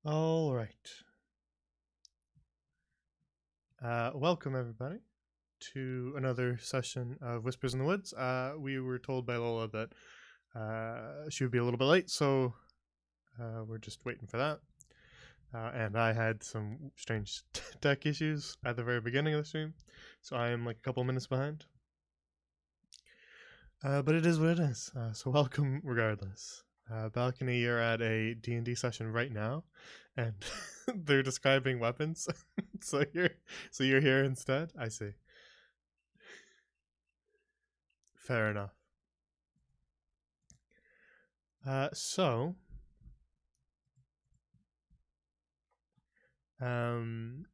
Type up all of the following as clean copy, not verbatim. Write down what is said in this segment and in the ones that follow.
All right. Welcome, everybody, to another session of Whispers in the Woods. We were told by Lola that she would be a little bit late, so we're just waiting for that. And I had some strange tech issues at the very beginning of the stream, so I am like a couple minutes behind. But it is what it is, so welcome regardless. Balcony, you're at a D&D session right now, and they're describing weapons. so you're here instead. I see. Fair enough. So um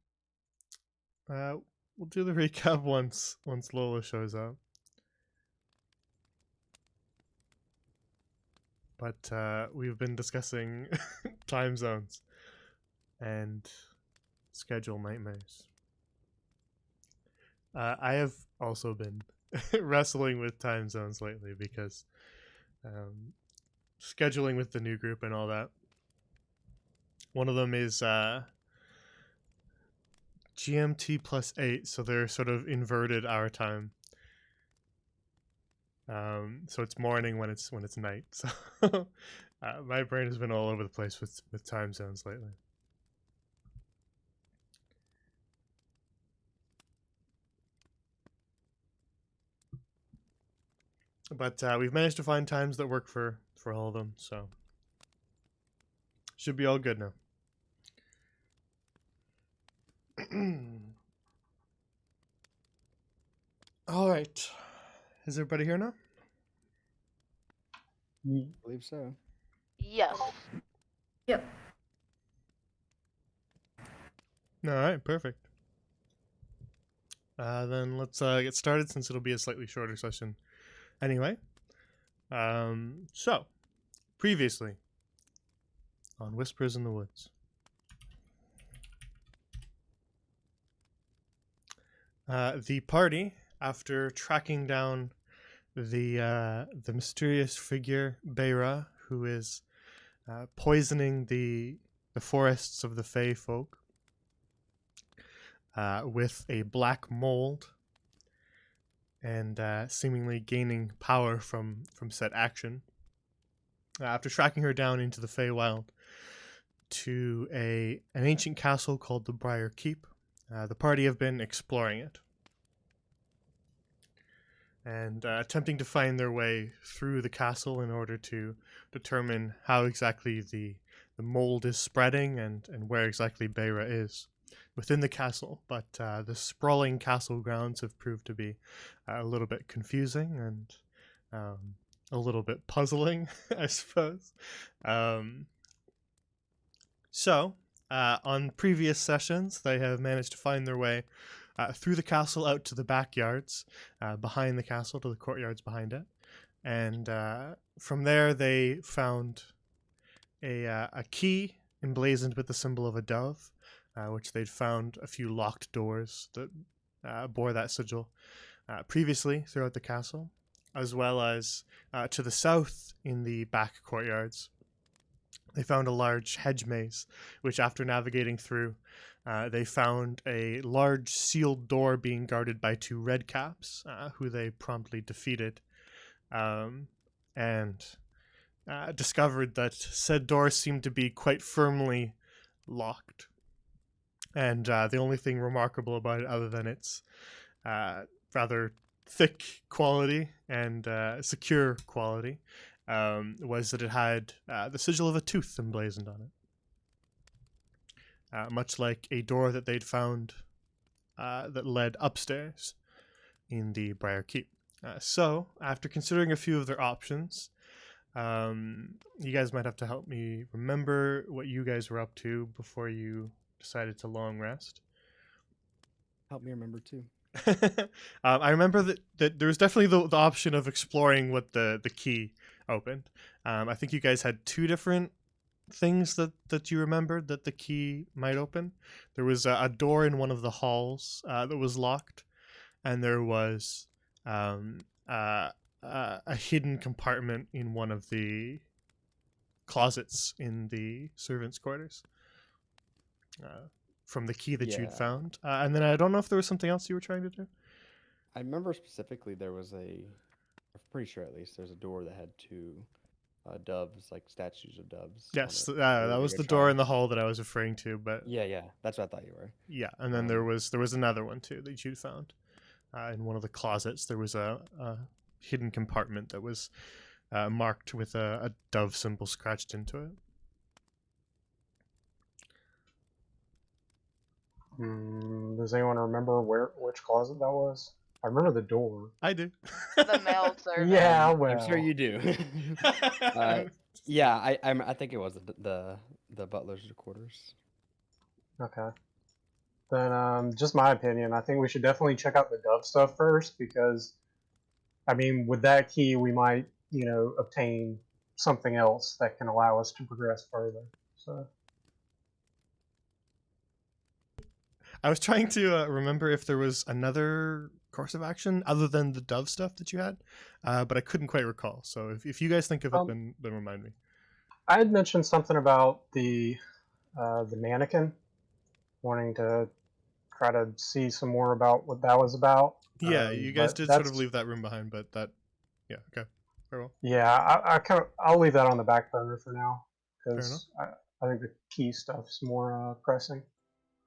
we'll do the recap once Lola shows up. But we've been discussing time zones and schedule nightmares. I have also been wrestling with time zones lately because scheduling with the new group and all that. One of them is GMT plus 8, so they're sort of inverted our time. So it's morning when it's night. So my brain has been all over the place with time zones lately. But we've managed to find times that work for all of them, so should be all good now. All right, is everybody here now? I believe so. Yes. Yep. All right, perfect. Then let's get started since it'll be a slightly shorter session anyway. So, previously on Whispers in the Woods. The party, after tracking down the mysterious figure Beira, who is poisoning the forests of the Fey folk with a black mold, and seemingly gaining power from said action. After tracking her down into the Feywild to an ancient castle called the Briar Keep, the party have been exploring it and attempting to find their way through the castle in order to determine how exactly the mold is spreading and where exactly Beira is within the castle. But the sprawling castle grounds have proved to be a little bit confusing and a little bit puzzling, I suppose. So, on previous sessions, they have managed to find their way through the castle out to the backyards behind the castle, to the courtyards behind it. And from there, they found a key emblazoned with the symbol of a dove, which they'd found a few locked doors that bore that sigil previously throughout the castle, as well as to the south in the back courtyards. They found a large hedge maze, which, after navigating through, they found a large sealed door being guarded by two redcaps, who they promptly defeated, and discovered that said door seemed to be quite firmly locked. And the only thing remarkable about it, other than its rather thick quality and secure quality, was that it had the sigil of a tooth emblazoned on it, much like a door that they'd found that led upstairs in the Briar Keep. So, after considering a few of their options, you guys might have to help me remember what you guys were up to before you decided to long rest. Help me remember too. I remember that there was definitely the option of exploring what the key opened. I think you guys had two different things that you remembered that the key might open. There was a door in one of the halls that was locked, and there was a hidden compartment in one of the closets in the servants' quarters. from the key that you'd Yeah. found. And then I don't know if there was something else you were trying to do. I remember specifically there was I'm pretty sure at least, there's a door that had two doves, like statues of doves on Yes, it. We that were was gonna the door try. in the hall that I was referring to. But Yeah, that's what I thought you were. yeah, and then there Um, was another one too that you found in one of the closets. There was a hidden compartment that was marked with a dove symbol scratched into it. Does anyone remember which closet that was? I remember the door. I do. The mail servant. Yeah, I'm sure well. you do. Yeah, I think it was the butler's quarters. Okay. Then, just my opinion, I think we should definitely check out the dove stuff first because, I mean, with that key, we might, obtain something else that can allow us to progress further. So. I was trying to remember if there was another course of action other than the dove stuff that you had, but I couldn't quite recall. So if you guys think of it, then remind me. I had mentioned something about the mannequin, wanting to try to see some more about what that was about. Yeah, you guys But did sort of that's leave that room behind, but yeah, okay, very well. yeah. I'll leave that on the back burner for now Fair enough. because I think the key stuff's more pressing.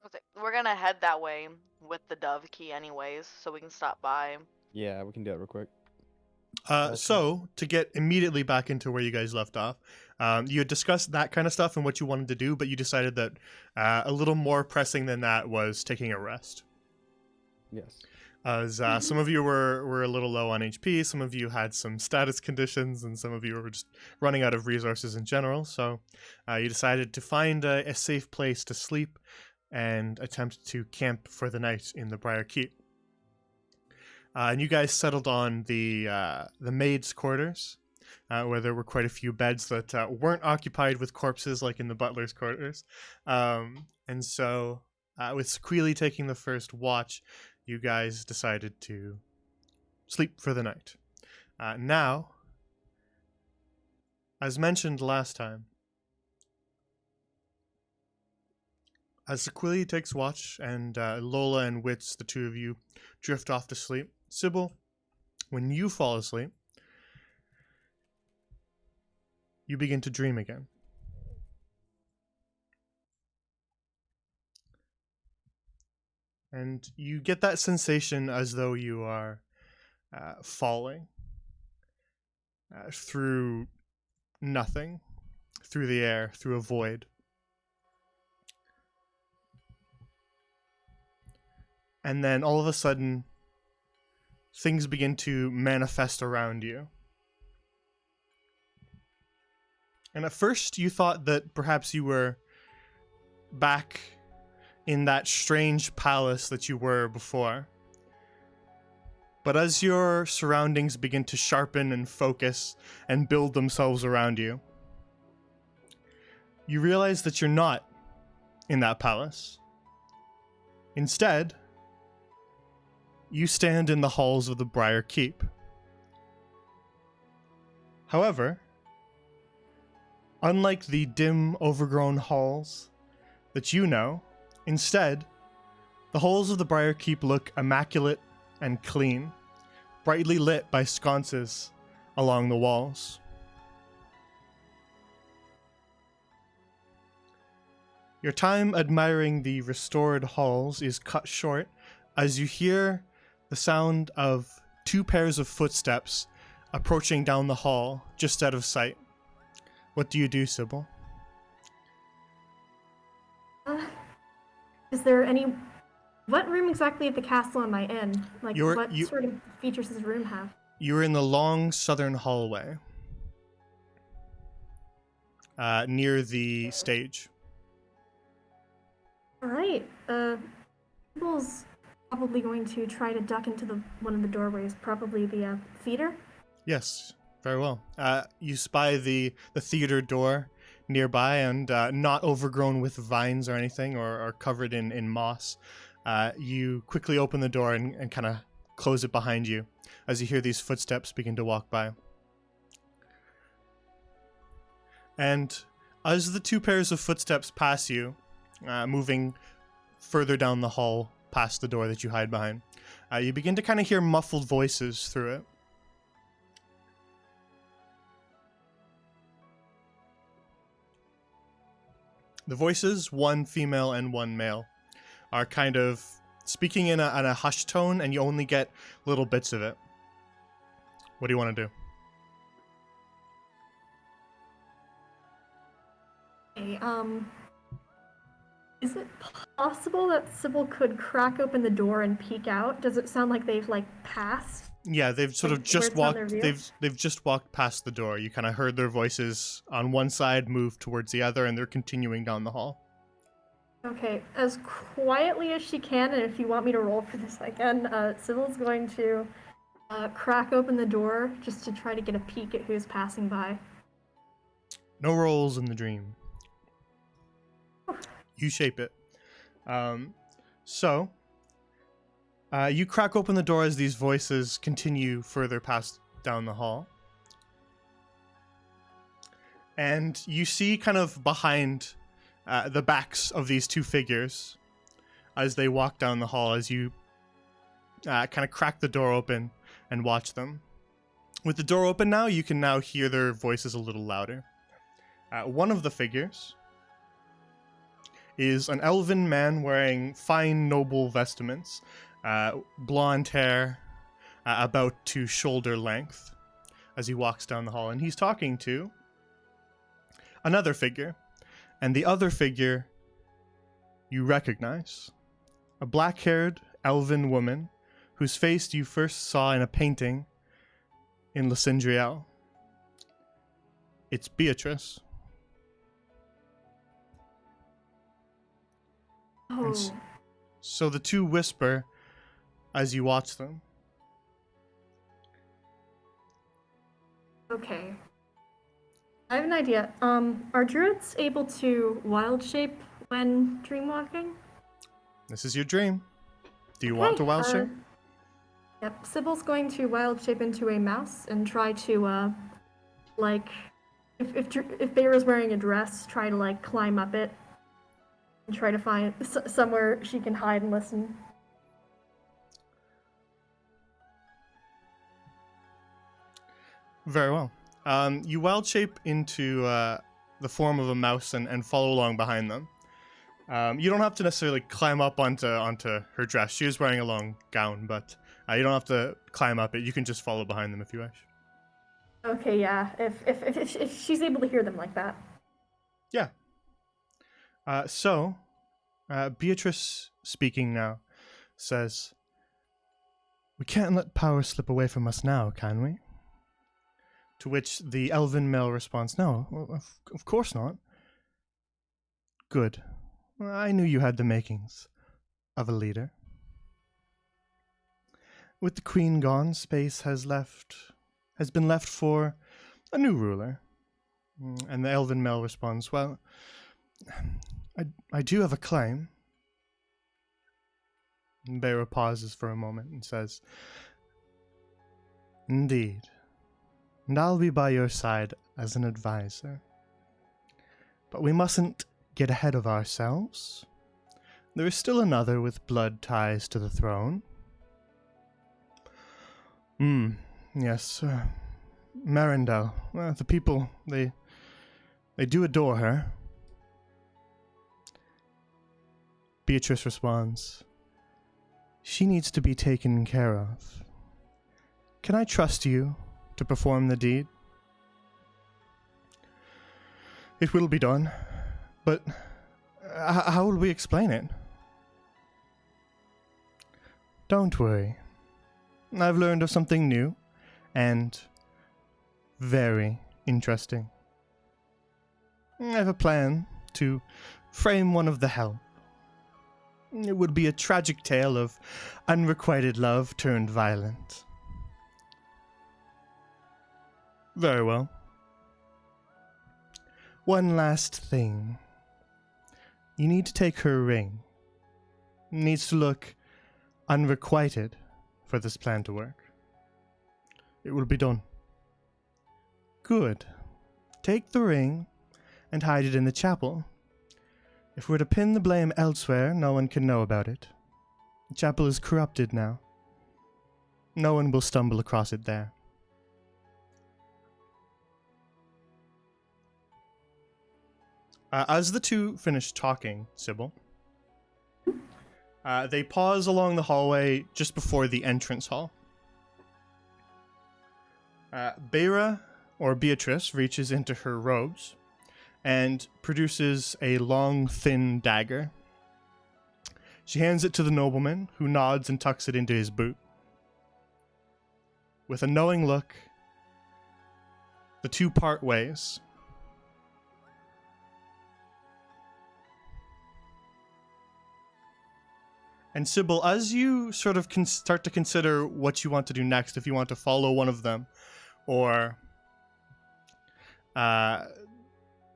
Okay, we're gonna head that way with the dove key anyways, so we can stop by. Yeah, we can do it real quick. Gotcha. So to get immediately back into where you guys left off, you had discussed that kind of stuff and what you wanted to do, but you decided that a little more pressing than that was taking a rest. Yes. As some of you were a little low on HP, some of you had some status conditions, and some of you were just running out of resources in general. So you decided to find a safe place to sleep and attempt to camp for the night in the Briar Keep. And you guys settled on the maid's quarters, where there were quite a few beds that weren't occupied with corpses like in the butler's quarters. And so, with Sequili taking the first watch, you guys decided to sleep for the night. Now, as mentioned last time, as Sequili takes watch and Lola and Wits, the two of you, drift off to sleep, Sybil, when you fall asleep, you begin to dream again. And you get that sensation as though you are falling through nothing, through the air, through a void. And then all of a sudden, things begin to manifest around you. And at first you thought that perhaps you were back in that strange palace that you were before. But as your surroundings begin to sharpen and focus and build themselves around you, you realize that you're not in that palace. Instead, you stand in the halls of the Briar Keep. However, unlike the dim, overgrown halls that you know, instead, the halls of the Briar Keep look immaculate and clean, brightly lit by sconces along the walls. Your time admiring the restored halls is cut short as you hear the sound of two pairs of footsteps approaching down the hall just out of sight. What do you do, Sybil? Is there any... What room exactly at the castle am I in? Like, what sort of features does the room have? You're in the long southern hallway near the stage. Alright, Sybil's probably going to try to duck into one of the doorways, probably the theater? Yes, very well. You spy the theater door nearby and not overgrown with vines or anything or covered in moss. You quickly open the door and kind of close it behind you as you hear these footsteps begin to walk by. And as the two pairs of footsteps pass you, moving further down the hall past the door that you hide behind. You begin to kind of hear muffled voices through it. The voices, one female and one male, are kind of speaking in a hushed tone, and you only get little bits of it. What do you want to do? Okay, is it possible that Sybil could crack open the door and peek out? Does it sound like they've, like, passed? Yeah, they've sort of Like, just where it's on walked. their view? They've just walked past the door. You kind of heard their voices on one side move towards the other, and they're continuing down the hall. Okay, as quietly as she can, and if you want me to roll for this, I can. Sybil's going to crack open the door just to try to get a peek at who's passing by. No rolls in the dream. You shape it. So, you crack open the door as these voices continue further past down the hall. And you see kind of behind the backs of these two figures as they walk down the hall, as you kind of crack the door open and watch them. With the door open now, you can now hear their voices a little louder. One of the figures is an elven man wearing fine noble vestments, blonde hair about to shoulder length as he walks down the hall, and he's talking to another figure, and the other figure you recognize, a black-haired elven woman whose face you first saw in a painting in Lysindriel. It's Beatrice. Oh, So the two whisper as you watch them. okay. I have an idea. Are druids able to wild shape when dreamwalking? This is your dream. Do you want to wild shape? Yep. Sybil's going to wild shape into a mouse and try to, like, if Bear's wearing a dress, try to, like, climb up it and try to find somewhere she can hide and listen. Very well. You wild shape into the form of a mouse and follow along behind them. You don't have to necessarily climb up onto her dress. She is wearing a long gown, but you don't have to climb up it. You can just follow behind them if you wish. Okay, yeah. If she's able to hear them like that. Yeah. So, Beatrice, speaking now, says, "We can't let power slip away from us now, can we?" To which the elven male responds, "No, of course not." "Good. I knew you had the makings of a leader. With the queen gone, space has been left for a new ruler." And the elven male responds, "Well, I do have a claim." And Bear pauses for a moment and says, "Indeed. And I'll be by your side as an advisor. But we mustn't get ahead of ourselves. There is still another with blood ties to the throne." Yes, Marindel. The people, they do adore her." Beatrice responds, "She needs to be taken care of. Can I trust you to perform the deed?" "It will be done, but how will we explain it?" "Don't worry. I've learned of something new and very interesting. I have a plan to frame one of the help. It would be a tragic tale of unrequited love turned violent." "Very well. One last thing. You need to take her ring. It needs to look unrequited for this plan to work." "It will be done." "Good. Take the ring and hide it in the chapel. If we're to pin the blame elsewhere, no one can know about it. The chapel is corrupted now. No one will stumble across it there. As the two finish talking, Sybil, they pause along the hallway just before the entrance hall. Beira, or Beatrice, reaches into her robes and produces a long, thin dagger. She hands it to the nobleman, who nods and tucks it into his boot. With a knowing look, the two part ways. And Sybil, as you sort of start to consider what you want to do next, if you want to follow one of them, or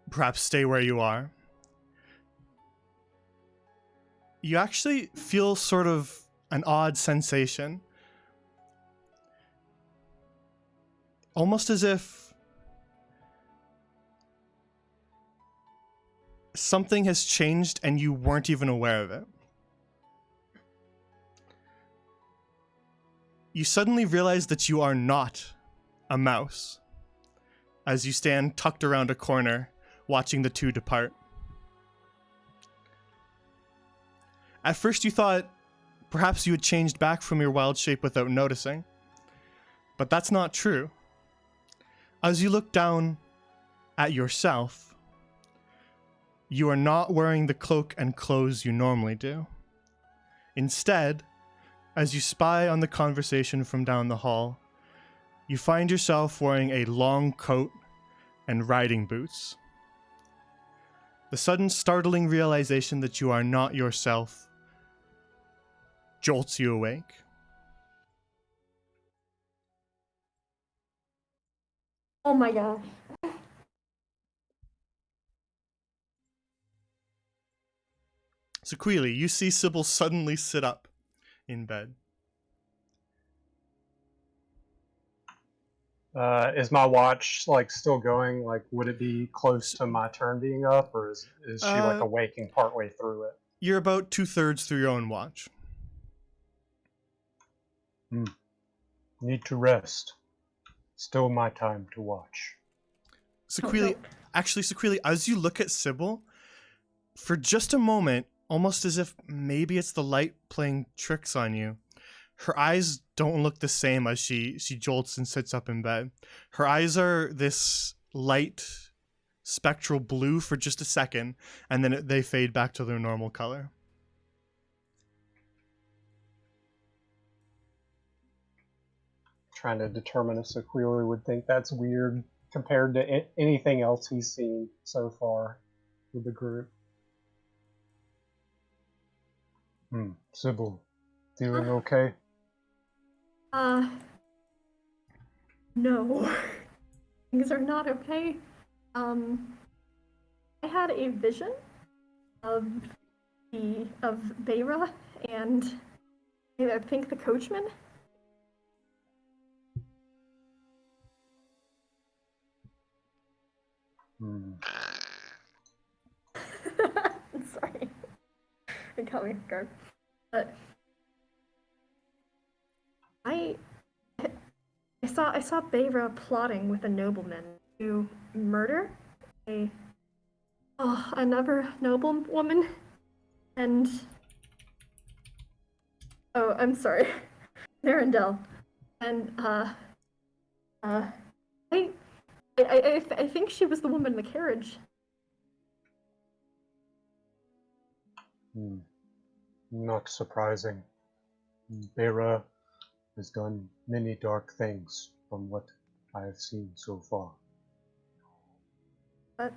perhaps stay where you are, you actually feel sort of an odd sensation. Almost as if something has changed and you weren't even aware of it. You suddenly realize that you are not a mouse as you stand tucked around a corner watching the two depart. At first you thought perhaps you had changed back from your wild shape without noticing, but that's not true. As you look down at yourself, you are not wearing the cloak and clothes you normally do. Instead, as you spy on the conversation from down the hall, you find yourself wearing a long coat and riding boots. The sudden startling realization that you are not yourself jolts you awake. Oh my gosh. Sequili, you see Sybil suddenly sit up in bed. Is my watch like still going? Like, would it be close to my turn being up, or is she like awaking partway through it? You're about 2/3 through your own watch. Need to rest. Still my time to watch. Sequili, Sequili, as you look at Sybil, for just a moment, almost as if maybe it's the light playing tricks on you, her eyes don't look the same as she jolts and sits up in bed. Her eyes are this light spectral blue for just a second, and then they fade back to their normal color. Trying to determine if Sequili would think that's weird compared to anything else he's seen so far with the group. Sybil, feeling okay? No. Things are not okay. I had a vision of Beira and I think the coachman. I'm sorry. It caught me off guard. But I saw Beira plotting with a nobleman to murder another noblewoman, and I'm sorry, Narendel, and I think she was the woman in the carriage. Not surprising. Beira has done many dark things from what I have seen so far. But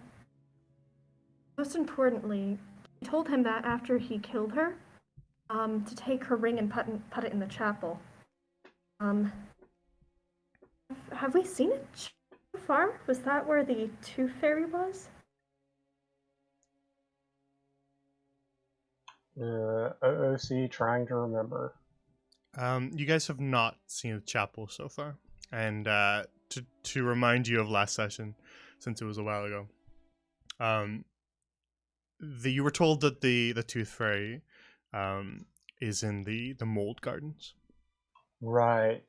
most importantly, he told him that after he killed her, to take her ring and put it in the chapel. Have we seen it so far? Was that where the Tooth Fairy was? OC trying to remember. You guys have not seen the chapel so far, and to remind you of last session, since it was a while ago, you were told that the Tooth Fairy is in the mold gardens. Right.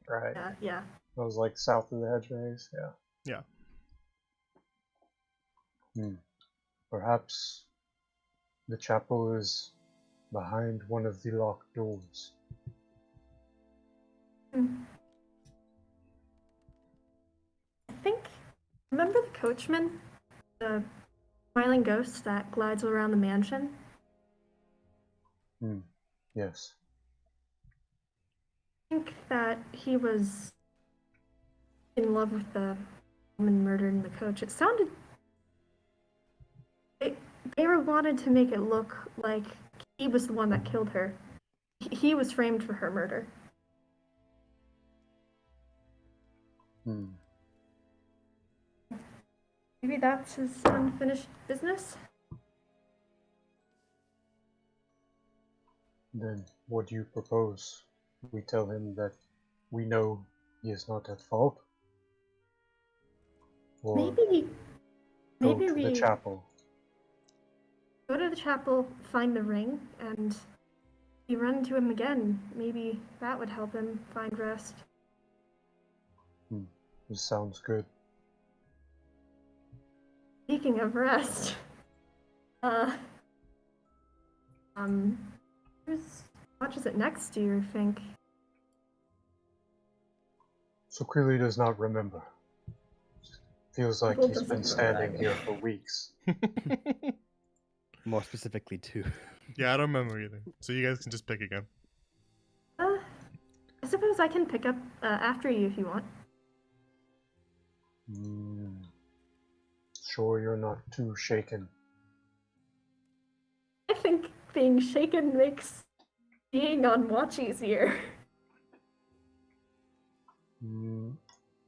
Yeah. That was like south of the hedge maze. Yeah. Yeah. Perhaps the chapel is behind one of the locked doors. I think. Remember the coachman? The smiling ghost that glides around the mansion? Yes. I think that he was in love with the woman murdered in the coach. It sounded. Bayra wanted to make it look like he was the one that killed her. He was framed for her murder. Maybe that's his unfinished business? Then what do you propose? We tell him that we know he is not at fault? Or Maybe go to we the chapel? go to the chapel, find the ring, and you run into him again. Maybe that would help him find rest. This sounds good. Speaking of rest, whose watch is it next to, you think? So clearly does not remember. Feels like Well, he's been doesn't standing remember. here for weeks. More specifically, 2. Yeah, I don't remember either. So you guys can just pick again. I suppose I can pick up after you if you want. Sure you're not too shaken. I think being shaken makes being on watch easier.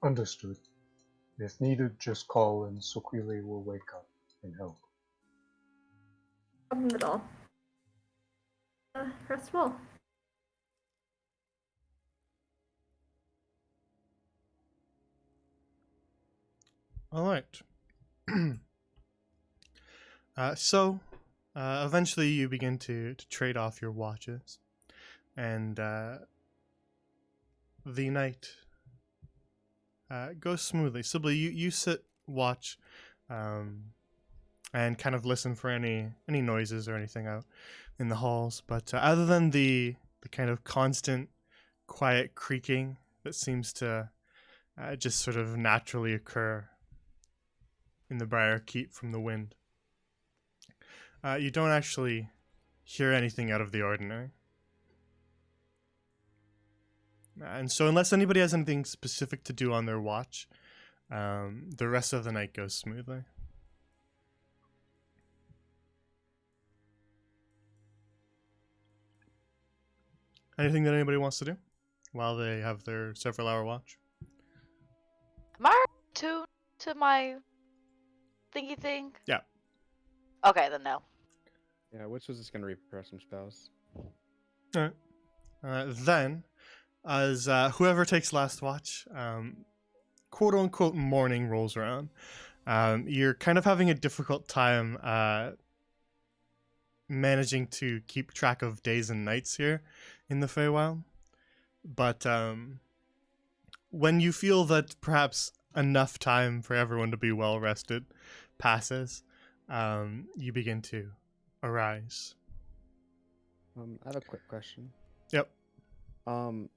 Understood. If needed, just call and Sukwili will wake up and help. No problem at all. Rest well. All right. So, eventually you begin to trade off your watches, and the night goes smoothly. Sibyl, you sit, watch, and kind of listen for any noises or anything out in the halls. But other than the kind of constant, quiet creaking that seems to just sort of naturally occur in the Briar Keep from the wind, you don't actually hear anything out of the ordinary. And so unless anybody has anything specific to do on their watch, the rest of the night goes smoothly. Anything that anybody wants to do while they have their several-hour watch? Am I tuned to my thingy thing? Yeah. Okay, then no. Yeah, which was just gonna repress some spells. All right. Then, as whoever takes last watch, quote-unquote morning rolls around, you're kind of having a difficult time managing to keep track of days and nights here in the Feywild. But when you feel that perhaps enough time for everyone to be well rested passes, you begin to arise. I have a quick question. Yep.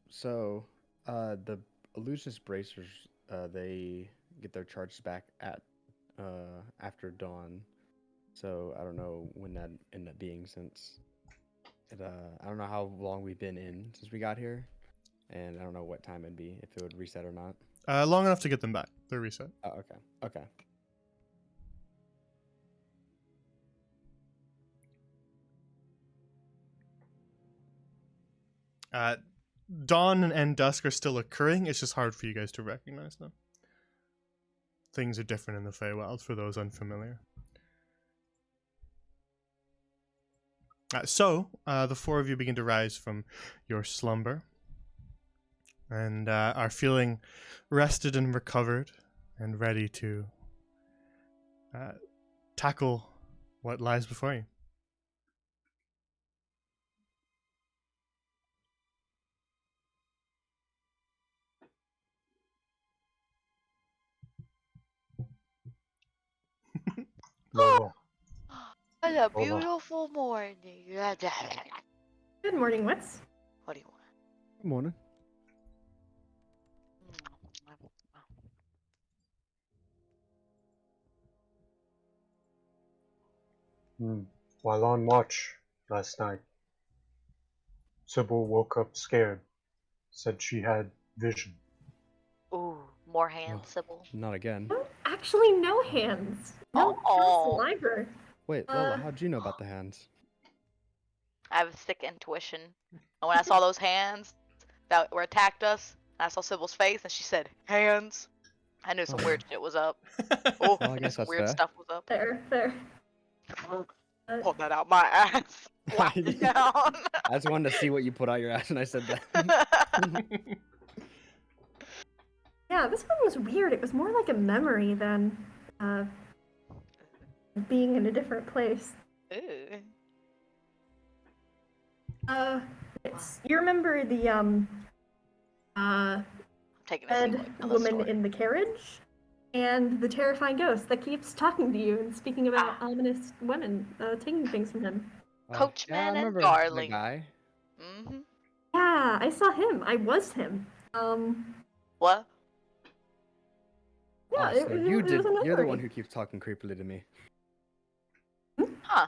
So, the illusionist bracers, they get their charges back at after dawn. So I don't know when that ended up being since it, I don't know how long we've been in since we got here, and I don't know what time it'd be, if it would reset or not. Long enough to get them back. They're reset. Oh, okay. Okay. Dawn and dusk are still occurring. It's just hard for you guys to recognize them. Things are different in the Feywild for those unfamiliar. So, the four of you begin to rise from your slumber and are feeling rested and recovered and ready to tackle what lies before you. Lola. What a Lola. beautiful morning. Good morning, Wits. What do you want? Good morning. While on watch last night, Sybil woke up scared. Said she had vision. Ooh, more Oh, hands, Sybil. not again. I don't actually know hands. No past Oh. saliva. Wait, Lola, how'd you know about the hands? I have a sick intuition. And when I saw those hands that were attacked us, and I saw Sybil's face, and she said, hands, I knew some Oh. weird shit was up. Oh, Well, I I knew guess some that's weird fair. stuff was up. Fair. Pulled that out my ass. Flop it down. I just wanted to see what you put out your ass, and I said that. Yeah, this one was weird. It was more like a memory than being in a different place. Ew. You remember the Taking a seat dead away from the woman story. in the carriage, and the terrifying ghost that keeps talking to you and speaking about ominous women taking things from him. Coachman yeah, I and remember Darling. The guy. Mm-hmm. Yeah, I saw him. I was him. What? Yeah, So you it did. was a You're the memory. one who keeps talking creepily to me. Huh.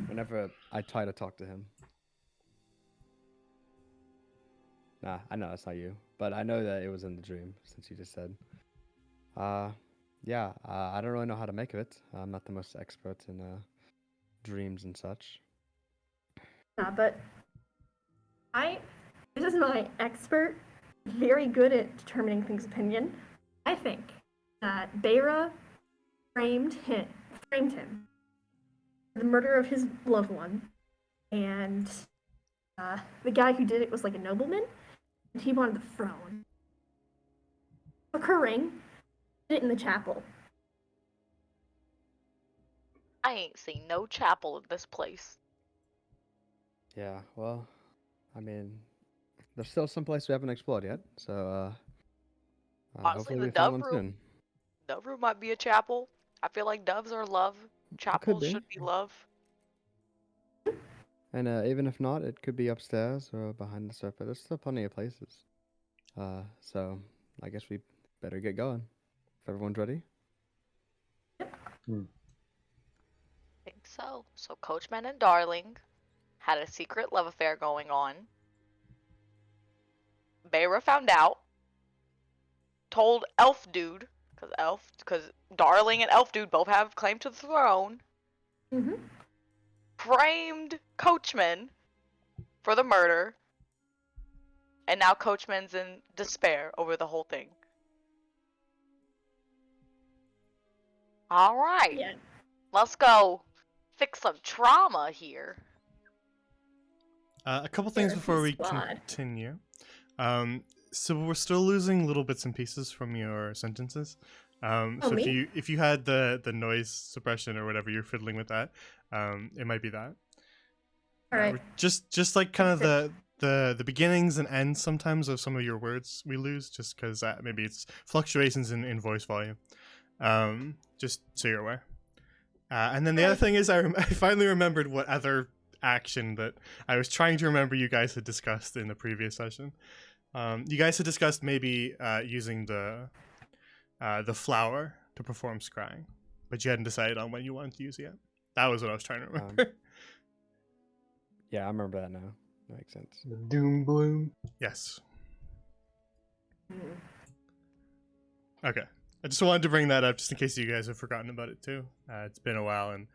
Whenever I try to talk to him. Nah, I know that's not you, but I know that it was in the dream since you just said. Yeah. I don't really know how to make of it. I'm not the most expert in dreams and such. Yeah, but this is my expert, very good at determining things' opinion. I think that Beira framed him for the murder of his loved one, and the guy who did it was like a nobleman, and he wanted the throne. Took her ring, did it in the chapel. I ain't seen no chapel in this place. Yeah, well, I mean, there's still some place we haven't explored yet, so Honestly, hopefully the we find dove one room. soon. Dove room might be a chapel. I feel like doves are love. Chapels be. should be love. And even if not, it could be upstairs or behind the surface. There's still plenty of places. So I guess we better get going. If everyone's ready. Think so. So Coachman and Darling had a secret love affair going on. Beira found out. Told Elf Dude, because Darling and Elf Dude both have claim to the throne. Mm-hmm. Framed Coachman for the murder. And now Coachman's in despair over the whole thing. Alright. Yeah. Let's go fix some trauma here. A couple things before we Squad. continue. So we're still losing little bits and pieces from your sentences. So me? if you had the noise suppression or whatever, you're fiddling with that. It might be that. All right. Just like kind of the beginnings and ends sometimes of some of your words we lose just because maybe it's fluctuations in voice volume. Just so you're aware. And then the other thing is I finally remembered what other action that I was trying to remember you guys had discussed in the previous session. You guys had discussed maybe using the flower to perform scrying, but you hadn't decided on when you wanted to use it yet. That was what I was trying to remember. Yeah, I remember that now. That makes sense. The Doom Bloom. Yes. Okay. I just wanted to bring that up just in case you guys have forgotten about it too. It's been a while and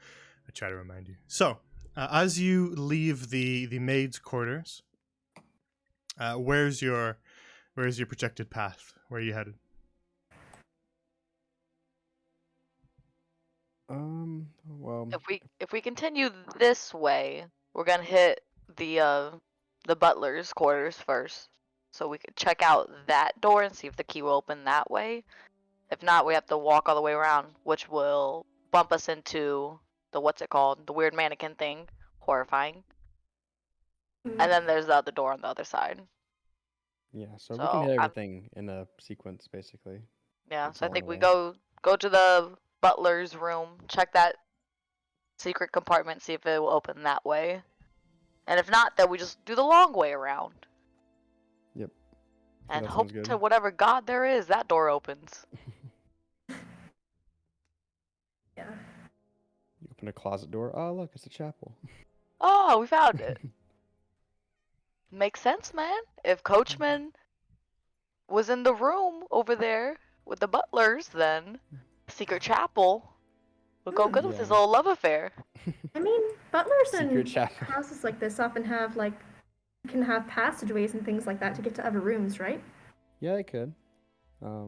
I try to remind you. So, as you leave the maid's quarters, where's your projected path? Where are you headed? Well, If we continue this way, we're gonna hit the butler's quarters first. So we could check out that door and see if the key will open that way. If not, we have to walk all the way around, which will bump us into the what's it called? The weird mannequin thing. Horrifying. And then there's the other door on the other side. yeah, so we So can hit everything in a sequence, basically. Yeah, It's so I all think in we a row. go to the butler's room, check that secret compartment, see if it will open that way. And if not, then we just do the long way around. Yep. And that hope sounds good. to whatever god there is, that door opens. Yeah. You open a closet door. Oh, look, it's a chapel. Oh, we found it. Makes sense, man. If Coachman was in the room over there with the butlers, then secret chapel would go good with his Yeah. little love affair. I mean, butlers Secret in chapel. houses like this often have can have passageways and things like that to get to other rooms, right? Yeah, it could. I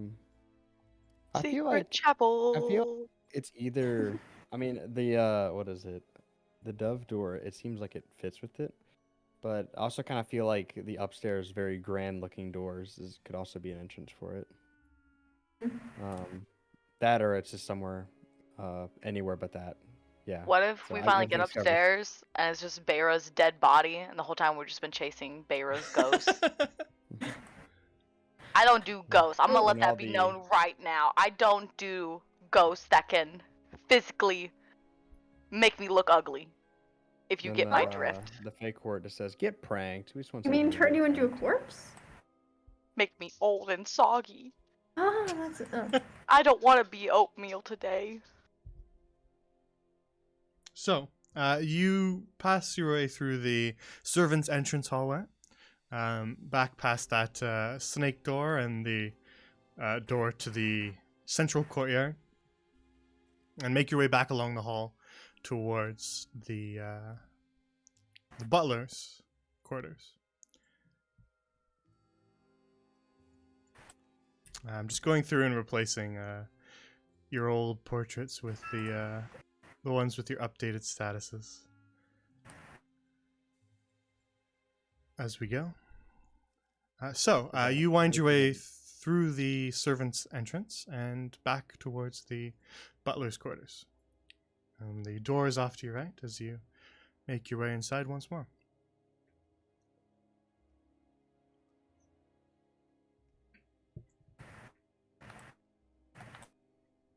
Secret feel like chapel. it's either. I mean, the what is it? The dove door. It seems like it fits with it, but I also kind of feel like the upstairs, very grand-looking doors could also be an entrance for it. That or it's just somewhere, anywhere but that. Yeah. What if So we I finally think get it's covered. upstairs and it's just Beira's dead body, and the whole time we've just been chasing Beira's ghost? I don't do ghosts. I'm gonna let And all that be the- known right now. I don't do ghosts that can physically make me look ugly. If you Then get my drift. the fake word that says "get pranked." We just want You mean somebody to turn get you into a pranked. corpse? Make me old and soggy. Ah, that's I don't want to be oatmeal today. So, you pass your way through the servants' entrance hallway, back past that snake door and the door to the central courtyard, and make your way back along the hall towards the butler's quarters. I'm just going through and replacing your old portraits with the ones with your updated statuses as we go. So you wind your way through the servants' entrance and back towards the butler's quarters. The door is off to your right as you make your way inside once more.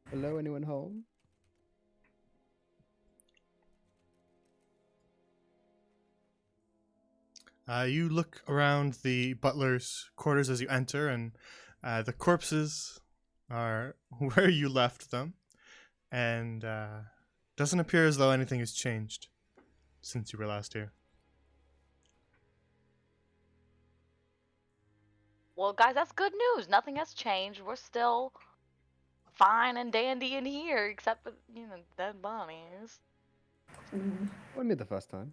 Hello, anyone home? You look around the butler's quarters as you enter, and the corpses are where you left them, and doesn't appear as though anything has changed since you were last here. Well, guys, that's good news. Nothing has changed. We're still fine and dandy in here, except for, dead bodies. Wouldn't be the first time.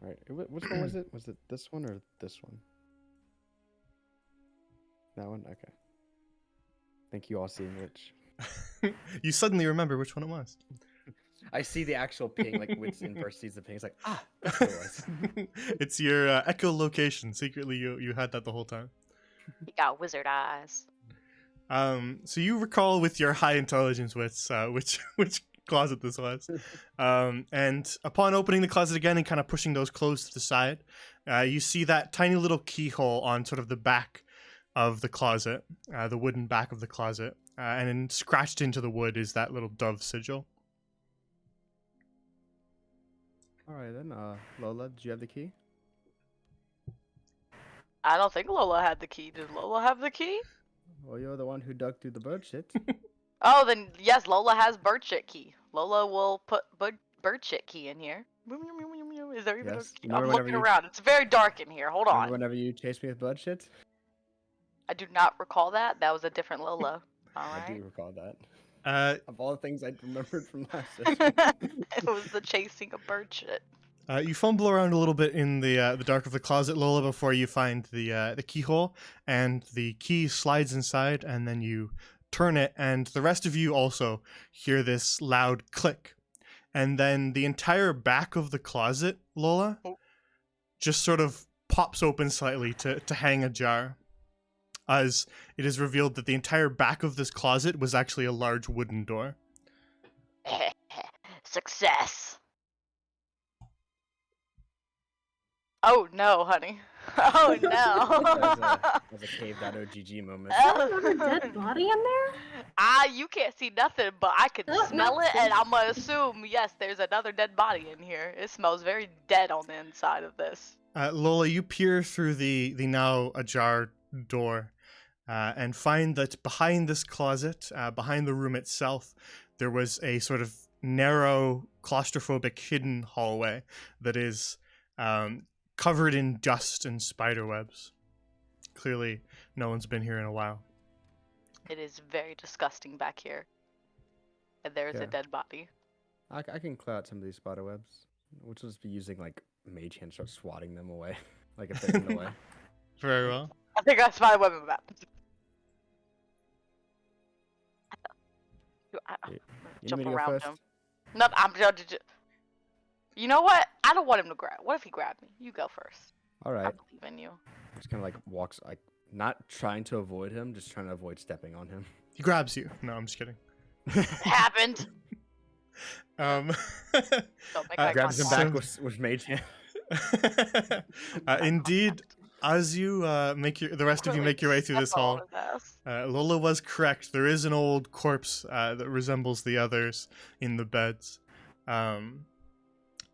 All right, which one was it? Was it this one or this one? That one? Okay. Thank you all seeing which. You suddenly remember which one it was. I see the actual ping, like which inverse sees the ping. It's like, that's what it was. It's your echolocation. Secretly, you had that the whole time. He got wizard eyes. So you recall with your high intelligence wits which closet this was, and upon opening the closet again and kind of pushing those closed to the side, you see that tiny little keyhole on sort of the back of the closet, the wooden back of the closet, and then scratched into the wood is that little dove sigil. All right then, Lola, did you have the key? I don't think Lola had the key. Did Lola have the key? Well, you're the one who dug through the bird shit. Oh, then yes, Lola has bird shit key. Lola will put bird shit key in here. Is there even Yes. a key? Remember I'm whenever looking you- around. It's very dark in here. Hold Remember on. whenever you chased me with bird shit? I do not recall that. That was a different Lola. All I do right. recall that. Uh, Of all the things I remembered from last session. It was the chasing of bird shit. You fumble around a little bit in the dark of the closet, Lola, before you find the keyhole, and the key slides inside, and then you turn it, and the rest of you also hear this loud click, and then the entire back of the closet, Lola, just sort of pops open slightly to hang ajar, as it is revealed that the entire back of this closet was actually a large wooden door. Success. Oh no, honey. Oh no. That was a cave.ogg moment. Another dead body in there? You can't see nothing, but I can Oh, smell no. it, and I'm gonna assume yes, there's another dead body in here. It smells very dead on the inside of this. Lola, you peer through the now ajar door and find that behind this closet, behind the room itself, there was a sort of narrow, claustrophobic, hidden hallway that is covered in dust and spider webs. Clearly, no one's been here in a while. It is very disgusting back here, and there is Yeah. a dead body. I can clear out some of these spider webs. We'll just be using like mage hand, start swatting them away, like if they're in the way. Very well. I think I spy the weapon map. You need Jump me to go around first? him. No, I'm just. You know what? I don't want him to grab. What if he grabbed me? You go first. All I right. believe in you. Just kind of like walks, like not trying to avoid him, just trying to avoid stepping on him. He grabs you. No, I'm just kidding. It happened. Um, Don't make eye Grabs him contact. back with mage hand. indeed, as you the rest of you make your way through this Step on hall, his ass. Lola was correct. There is an old corpse that resembles the others in the beds,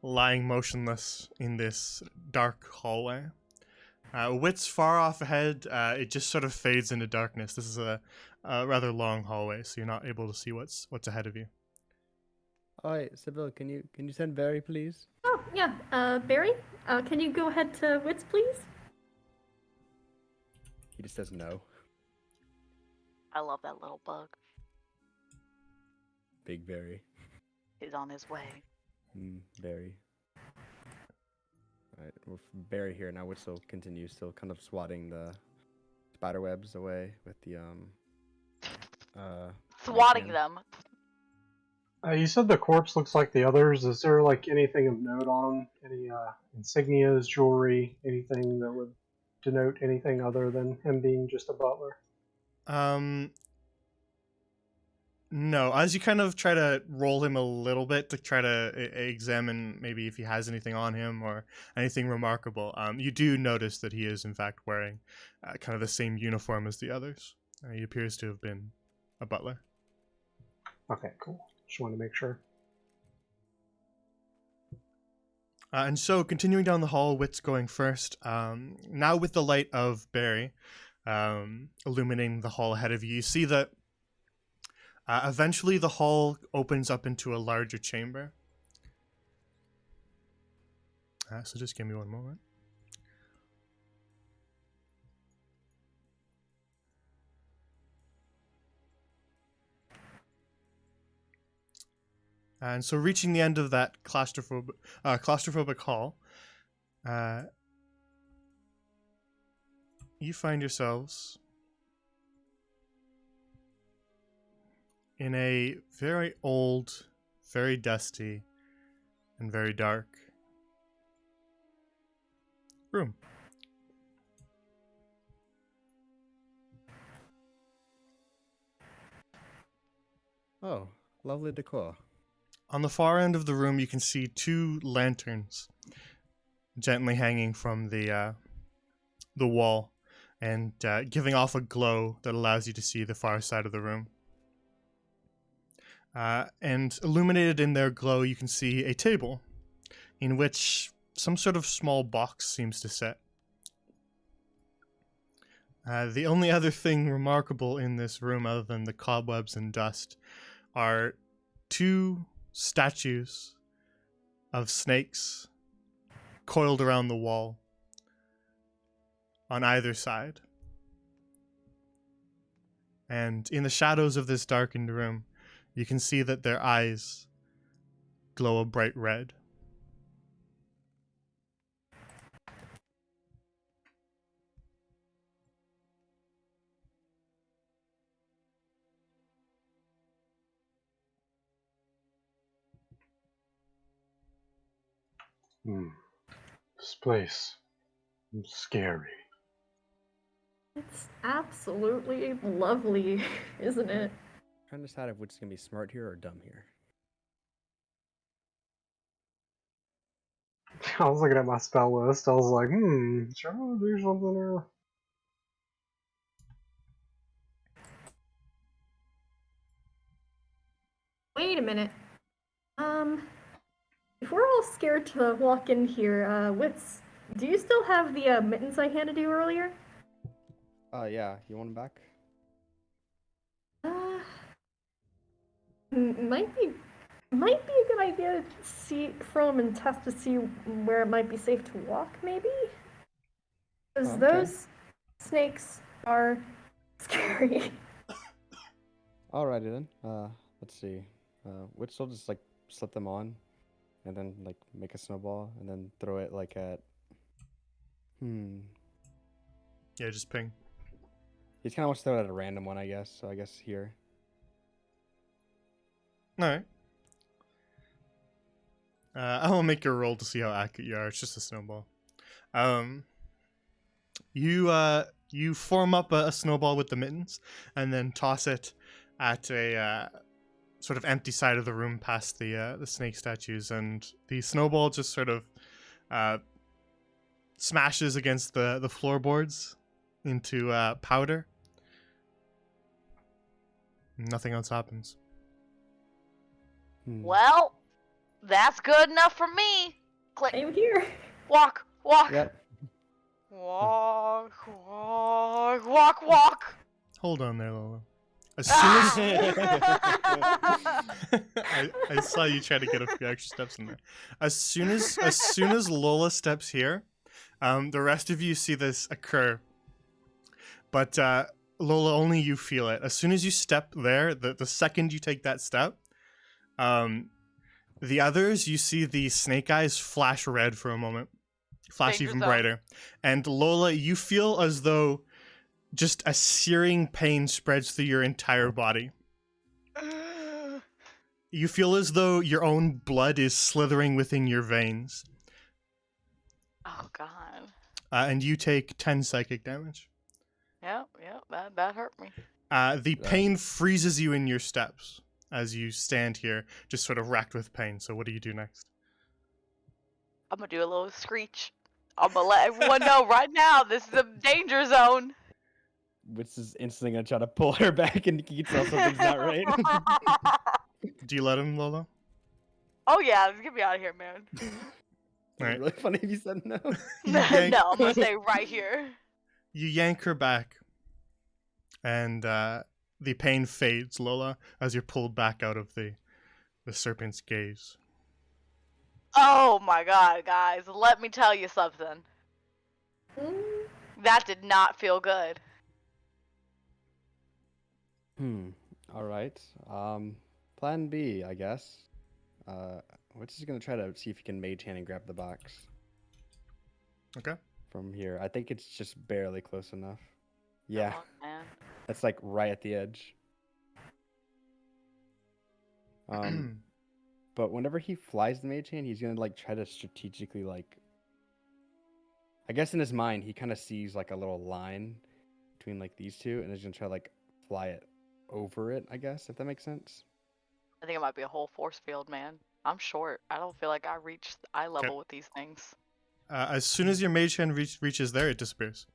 lying motionless in this dark hallway. Wit's far off ahead. It just sort of fades into darkness. This is a rather long hallway, so you're not able to see what's ahead of you. All right, Sybil, can you send Barry, please? Oh, yeah. Barry, can you go ahead to Wits, please? He just says no. I love that little bug. Big Barry. He's on his way. Barry. All right, with Barry here now. Whistle continues, still kind of swatting the spider webs away with the Swatting hand. them. You said the corpse looks like the others. Is there like anything of note on him? Any insignias, jewelry, anything that would denote anything other than him being just a butler? No. As you kind of try to roll him a little bit to try to examine maybe if he has anything on him or anything remarkable, you do notice that he is in fact wearing kind of the same uniform as the others. He appears to have been a butler. Okay, cool. Just wanted to make sure. And so, continuing down the hall, Wit's going first. Now with the light of Barry illuminating the hall ahead of you, you see that eventually the hall opens up into a larger chamber. So just give me one moment. And so reaching the end of that claustrophobic hall, you find yourselves in a very old, very dusty, and very dark room. Oh, lovely decor. On the far end of the room, you can see two lanterns gently hanging from the wall and giving off a glow that allows you to see the far side of the room. And illuminated in their glow, you can see a table in which some sort of small box seems to sit. The only other thing remarkable in this room, other than the cobwebs and dust, are two statues of snakes coiled around the wall on either side. And in the shadows of this darkened room, you can see that their eyes glow a bright red. This place is scary. It's absolutely lovely, isn't it? Trying to decide if which is gonna be smart here or dumb here. I was looking at my spell list. I was like, should I do something here? Wait a minute. If we're all scared to walk in here, Wits, do you still have the mittens I handed you earlier? Yeah. You want him back? Uh, might be a good idea to see throw them and test to see where it might be safe to walk, maybe. Because Oh, okay. those snakes are scary. Alrighty then. Let's see. Which will just like slip them on, and then like make a snowball, and then throw it like at. Yeah, just ping. He kind of wants to throw it at a random one, I guess. So I guess here. Alright. I will make a roll to see how accurate you are. It's just a snowball. You form up a snowball with the mittens, and then toss it at a sort of empty side of the room past the snake statues, and the snowball just sort of smashes against the floorboards into powder. Nothing else happens. Well, that's good enough for me. Click. Same here. Walk. Walk. Yep. Walk. Walk. Walk. Walk. Hold on there, Lola. As Ah! soon as I saw you try to get a few extra steps in there. As soon as Lola steps here, the rest of you see this occur. But Lola, only you feel it. As soon as you step there, the second you take that step, the others, you see the snake eyes flash red for a moment, flash Danger even zone. brighter. And Lola, you feel as though just a searing pain spreads through your entire body. You feel as though your own blood is slithering within your veins. Oh God. And you take 10 psychic damage. Yep. That hurt me. The pain freezes you in your steps as you stand here, just sort of racked with pain. So what do you do next? I'm gonna do a little screech. I'm gonna let everyone know right now. This is a danger zone. Which is instantly gonna try to pull her back, and you can tell something's not right. Do you let him, Lola? Oh yeah, get me out of here, man. It'd Right. be really funny if you said no. No, yank- I'm gonna stay right here. You yank her back, and the pain fades, Lola, as you're pulled back out of the serpent's gaze. Oh my God, guys, let me tell you something. That did not feel good. All right. Plan B, I guess. Which is gonna try to see if he can mage hand and grab the box Okay. from here. I think it's just barely close enough. Yeah, Oh, man. that's like right at the edge. But whenever he flies the mage hand, he's gonna like try to strategically like. I guess in his mind, he kind of sees like a little line between like these two, and he's gonna try to like fly it over it. I guess if that makes sense. I think it might be a whole force field, man. I'm short. I don't feel like I reach eye level with these things. As soon as your mage hand reaches there, it disappears.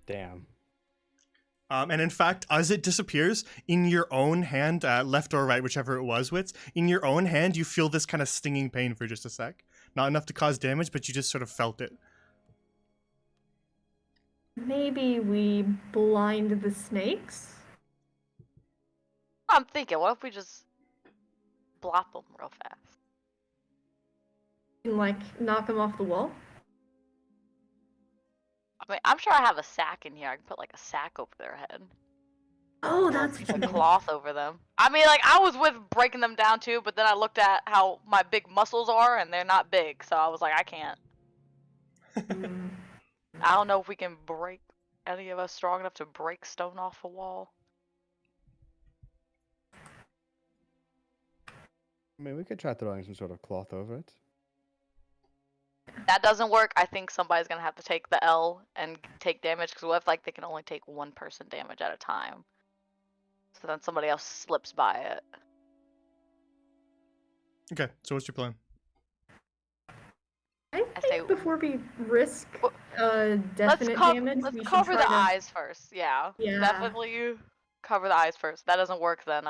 Damn. And in fact, as it disappears, in your own hand, left or right, whichever it was with, in your own hand, you feel this kind of stinging pain for just a sec. Not enough to cause damage, but you just sort of felt it. Maybe we blind the snakes? I'm thinking, what if we just blop them real fast? And, like, knock them off the wall? I mean, I'm sure I have a sack in here. I can put like a sack over their head. Oh, that's Just a what you cloth over them. I mean, like, I was with breaking them down too, but then I looked at how my big muscles are, and they're not big, so I was like, I can't. mean. I don't know if we can break, any of us strong enough to break stone off a wall. I mean, we could try throwing some sort of cloth over it. That doesn't work. I think somebody's gonna have to take the L and take damage, because what if like they can only take one person damage at a time? So then somebody else slips by it. Okay, so what's your plan? think before we risk Well, definite damage, let's we should cover try the to. eyes first. Yeah. Yeah. Definitely cover the eyes first. If that doesn't work, then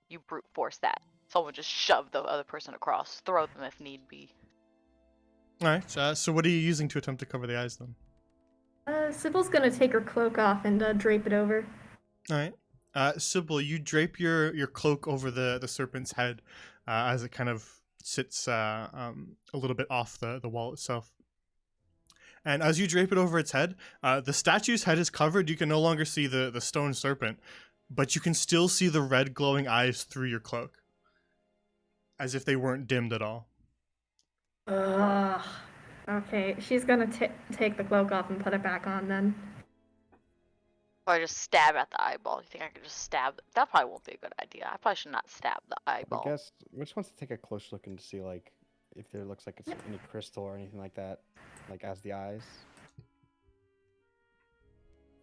you brute force that. Someone just shove the other person across, throw them if need be. All right. So what are you using to attempt to cover the eyes then? Sybil's gonna take her cloak off and drape it over. All right. Sybil, you drape your cloak over the serpent's head as it kind of sits a little bit off the wall itself. And as you drape it over its head, the statue's head is covered. You can no longer see the stone serpent, but you can still see the red glowing eyes through your cloak, as if they weren't dimmed at all. Ugh. Okay, she's gonna take the cloak off and put it back on then. Or I just stab at the eyeball. You think I could just stab? That probably won't be a good idea. I probably should not stab the eyeball. I guess we just wants to take a close look and to see like if there looks like it's any crystal or anything like that, like as the eyes,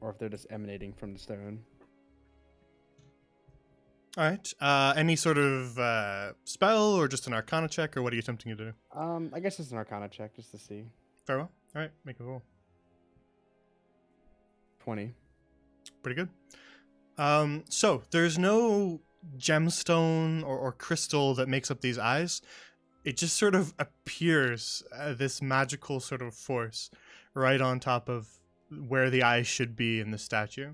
or if they're just emanating from the stone. All right. Any sort of spell or just an Arcana check, or what are you attempting to do? I guess it's an Arcana check just to see. Very well. All right, make a roll. 20. Pretty good. So there's no gemstone or crystal that makes up these eyes. It just sort of appears, this magical sort of force right on top of where the eyes should be in the statue.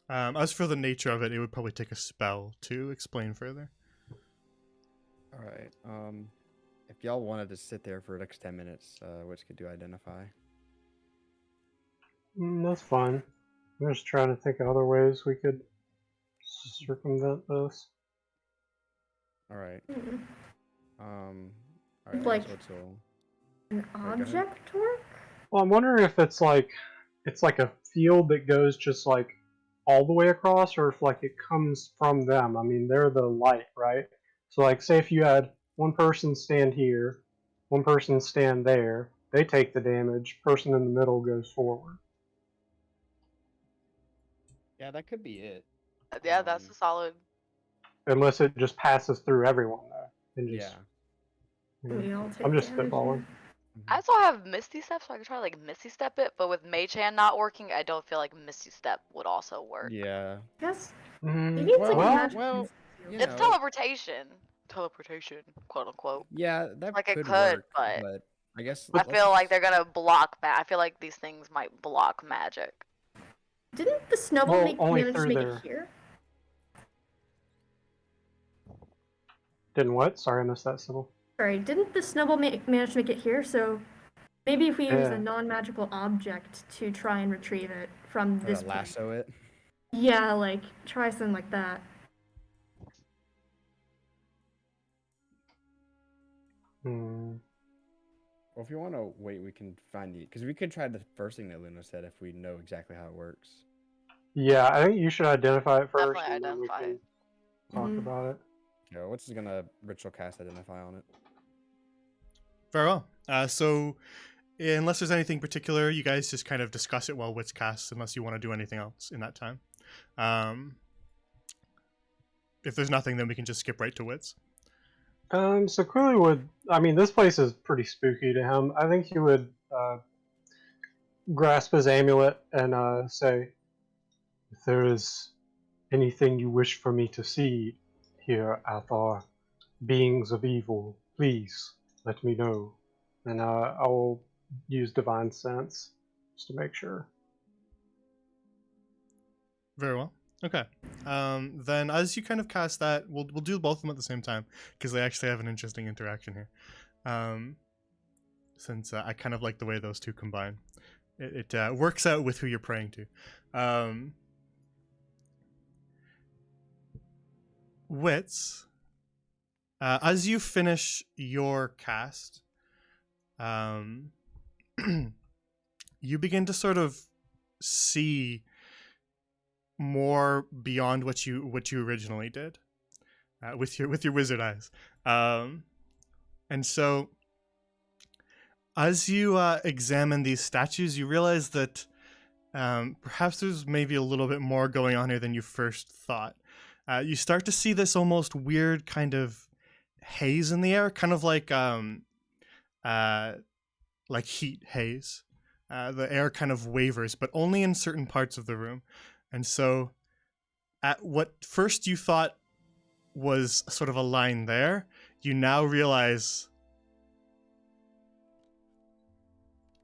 As for the nature of it, it would probably take a spell to explain further. All right. If y'all wanted to sit there for the next 10 minutes, which could you identify? That's fine. I'm just trying to think of other ways we could circumvent this. All right. Hmm. All right. Like- so An ahead. object work? Well, I'm wondering if it's like a field that goes just like all the way across, or if like it comes from them. I mean, they're the light, right? So like, say if you had one person stand here, one person stand there, they take the damage. Person in the middle goes forward. yeah, that could be it. Yeah, that's a Um, solid. Unless it just passes through everyone though, and just Yeah. We all take I'm just damage spitballing. I also have Misty Step, so I could try to like Misty Step it, but with Mage Hand not working, I don't feel like Misty Step would also work. Yeah. Yes. Mm, Maybe it's like well, a magic. well, field. you It's know. teleportation. Teleportation, quote unquote. Yeah, that Like, it could could, work, but I guess I let's feel like just- they're gonna block I feel like these things might block magic. Didn't the snowball Well, only manage to through make their- it here? Didn't what? Sorry, I missed that symbol. Sorry, didn't the snowball manage to make it here? So maybe if we use Yeah. a non-magical object to try and retrieve it from this point. lasso it. Yeah, like try something like that. Hmm. Well, if you want to wait, we can find the because we could try the first thing that Luna said if we know exactly how it works. Yeah, I think you should identify it first, Definitely and then we identify can talk Mhm. about it. Yeah, what's gonna ritual cast identify on it? Very well. So unless there's anything particular, you guys just kind of discuss it while Wits casts, unless you want to do anything else in that time. If there's nothing, then we can just skip right to Wits. So Quilly would. I mean, this place is pretty spooky to him. I think he would grasp his amulet and say, "If there is anything you wish for me to see here, Athar, beings of evil, please let me know." And I will use Divine Sense just to make sure. Very well. Okay. Then as you kind of cast that, we'll do both of them at the same time because they actually have an interesting interaction here. Since I kind of like the way those two combine, it works out with who you're praying to. Wits, as you finish your cast, you begin to sort of see more beyond what you originally did with your wizard eyes, and so as you examine these statues, you realize that perhaps there's maybe a little bit more going on here than you first thought. you start to see this almost weird kind of haze in the air, kind of like heat haze. The air kind of wavers, but only in certain parts of the room. And so at what first you thought was sort of a line there, you now realize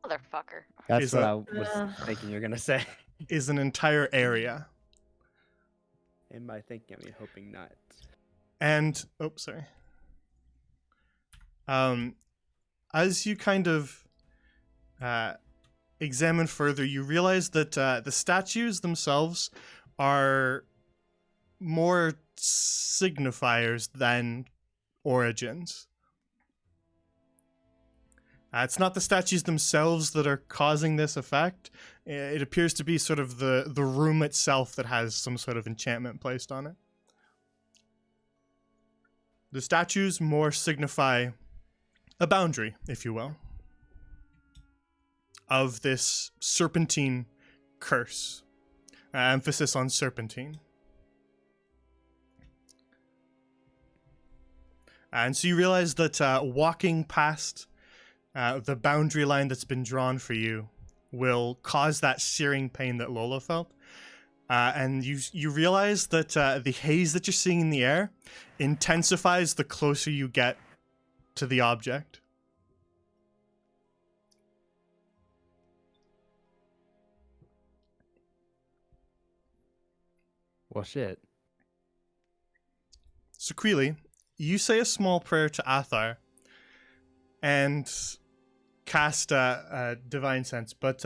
Motherfucker. That's Is what a- I was thinking you're gonna say. is an entire area. In my thinking, I mean, hoping not. And sorry. As you kind of examine further, you realize that the statues themselves are more signifiers than origins. It's not the statues themselves that are causing this effect. It appears to be sort of the room itself that has some sort of enchantment placed on it. The statues more signify a boundary, if you will, of this serpentine curse. Emphasis on serpentine. And so you realize that walking past the boundary line that's been drawn for you will cause that searing pain that Lola felt. And you realize that the haze that you're seeing in the air intensifies the closer you get to the object. Well, shit. So Queely, you say a small prayer to Athar and cast a divine sense, but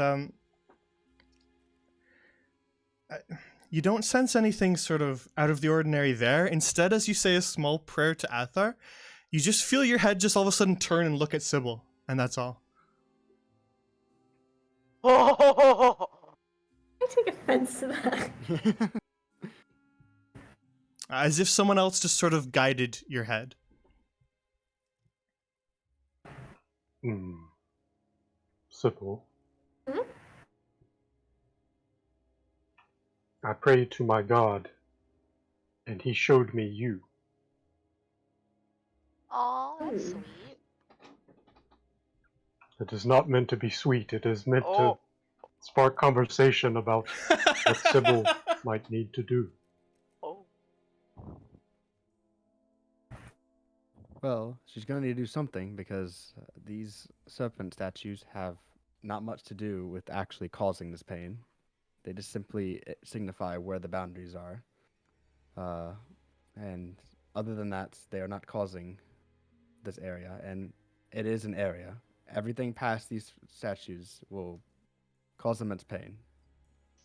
you don't sense anything sort of out of the ordinary there. Instead, as you say a small prayer to Athar, you just feel your head just all of a sudden turn and look at Sybil, and that's all. I take offense to that. As if someone else just sort of guided your head. Sybil. Hmm? I prayed to my God, and he showed me you. Aw, that's Ooh. sweet. It is not meant to be sweet. It is meant to Oh. spark conversation about what Sybil might need to do. Oh. Well, she's gonna need to do something because these serpent statues have not much to do with actually causing this pain. They just simply signify where the boundaries are. And other than that, they are not causing this area. And it is an area. Everything past these statues will cause immense pain.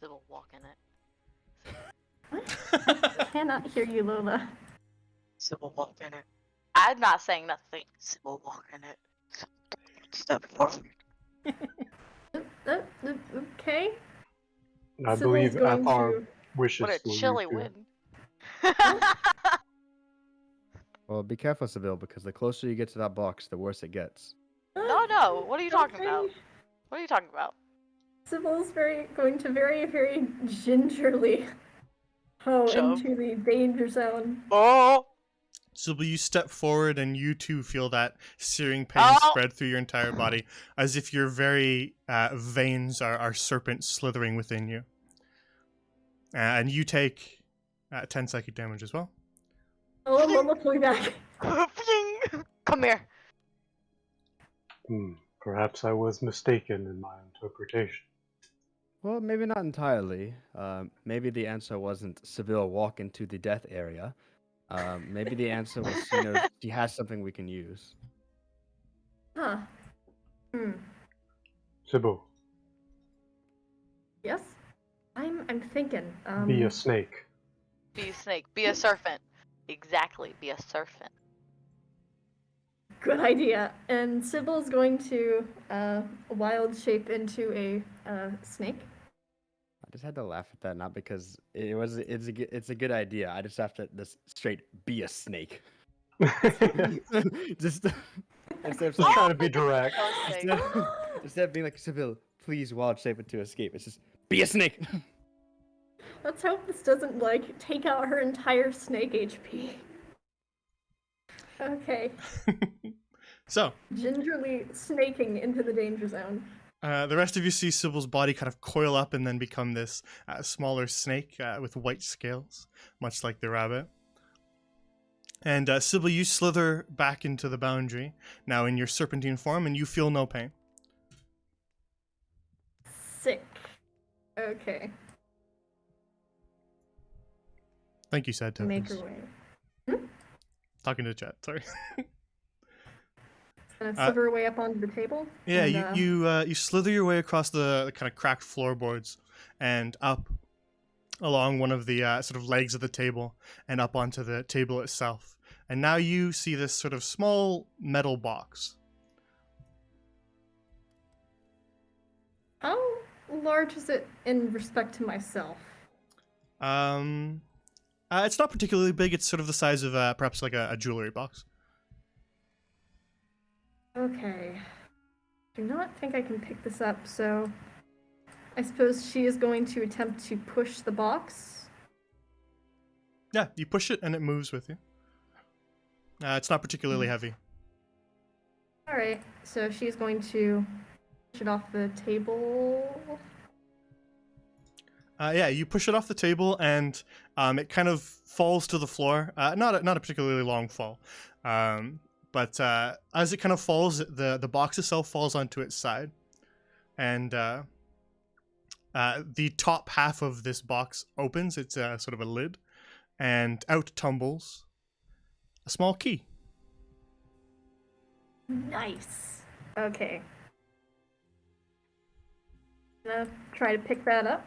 Sybil walk in it. I cannot hear you, Lola. Sybil walk in it. I'm not saying nothing. Sybil walk in it. Step forward. Okay. I Sybil's believe going Athar to- wishes What a for chilly you to. wind. Well, be careful, Sybil, because the closer you get to that box, the worse it gets. No. What are you talking about? Okay. What are you talking about? Sybil's going to very gingerly go Shove. into the danger zone. Oh. Sybil, you step forward and you too feel that searing pain Oh! spread through your entire body, as if your very veins are serpents slithering within you. And you take 10 psychic damage as well. Oh, Lola, pull me back. Come here. Perhaps I was mistaken in my interpretation. Well, maybe not entirely. Maybe the answer wasn't Sybil walk into the death area. Maybe the answer was, she has something we can use. Huh. Sybil, Yes? I'm thinking. be a snake. Be a snake. Be a serpent. Exactly. Be a serpent. Good idea. And Sybil's going to wild shape into a snake. I just had to laugh at that, not because it's a good idea. I just have to just straight be a snake. Just instead of Just trying to be direct. instead of being like, Sybil, please wild shape into escape. It's just be a snake. Let's hope this doesn't, like, take out her entire snake HP. Okay. So, Gingerly snaking into the danger zone. the rest of you see Sybil's body kind of coil up and then become this smaller snake with white scales, much like the rabbit. And Sybil, you slither back into the boundary, now in your serpentine form, and you feel no pain. Sick. Okay. Thank you, Sad Make her Tokens. way. Talking to chat, sorry. Gonna slither her way up onto the table. Yeah, and, you slither your way across the kind of cracked floorboards and up along one of the sort of legs of the table and up onto the table itself. And now you see this sort of small metal box. How large is it in respect to myself? It's not particularly big. It's sort of the size of perhaps like a jewelry box. Okay. Do not think I can pick this up, so I suppose she is going to attempt to push the box. Yeah, you push it and it moves with you. It's not particularly heavy. Alright, so she's going to push it off the table. Yeah, you push it off the table and it kind of falls to the floor. Not a particularly long fall, but as it kind of falls, the box itself falls onto its side, and the top half of this box opens. It's sort of a lid, and out tumbles a small key. Nice. Okay. Gonna try to pick that up.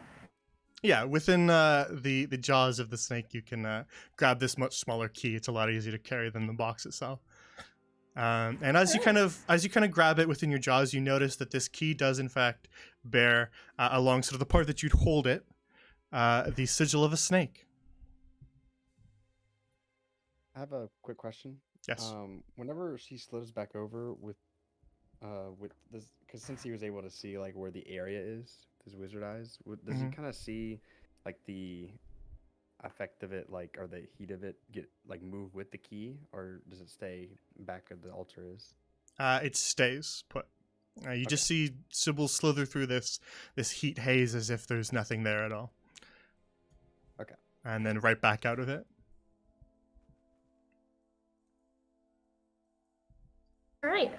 Yeah, within the jaws of the snake, you can grab this much smaller key. It's a lot easier to carry than the box itself. And as you kind of grab it within your jaws, you notice that this key does in fact bear along sort of the part that you'd hold it, the sigil of a snake. I have a quick question. Yes. Whenever she slithers back over with this, because since he was able to see like where the area is, with his wizard eyes, does he kind of see like the effect of it, like, or the heat of it get like move with the key, or does it stay back where the altar is? It stays put. You just see Sybil slither through this heat haze as if there's nothing there at all. Okay. And then right back out of it. Alright,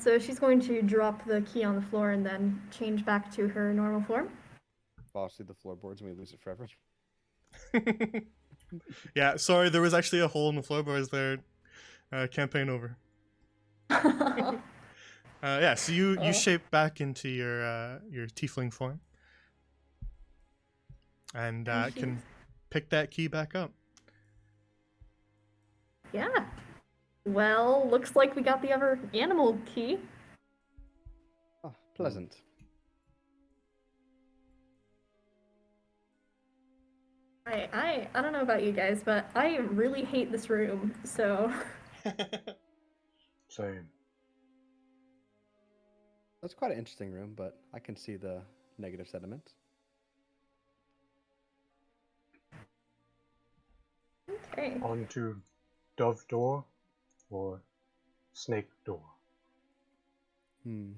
so she's going to drop the key on the floor and then change back to her normal form. Falls through the floorboards and we lose it forever. Yeah, sorry, there was actually a hole in the floorboards there. Campaign over. Yeah, so you shape back into your tiefling form, and can pick that key back up. Yeah. Well, looks like we got the other animal key. Oh, pleasant. I don't know about you guys, but I really hate this room, so... Same. That's quite an interesting room, but I can see the negative sentiments. Okay. On to Dove Door or Snake Door. Hmm.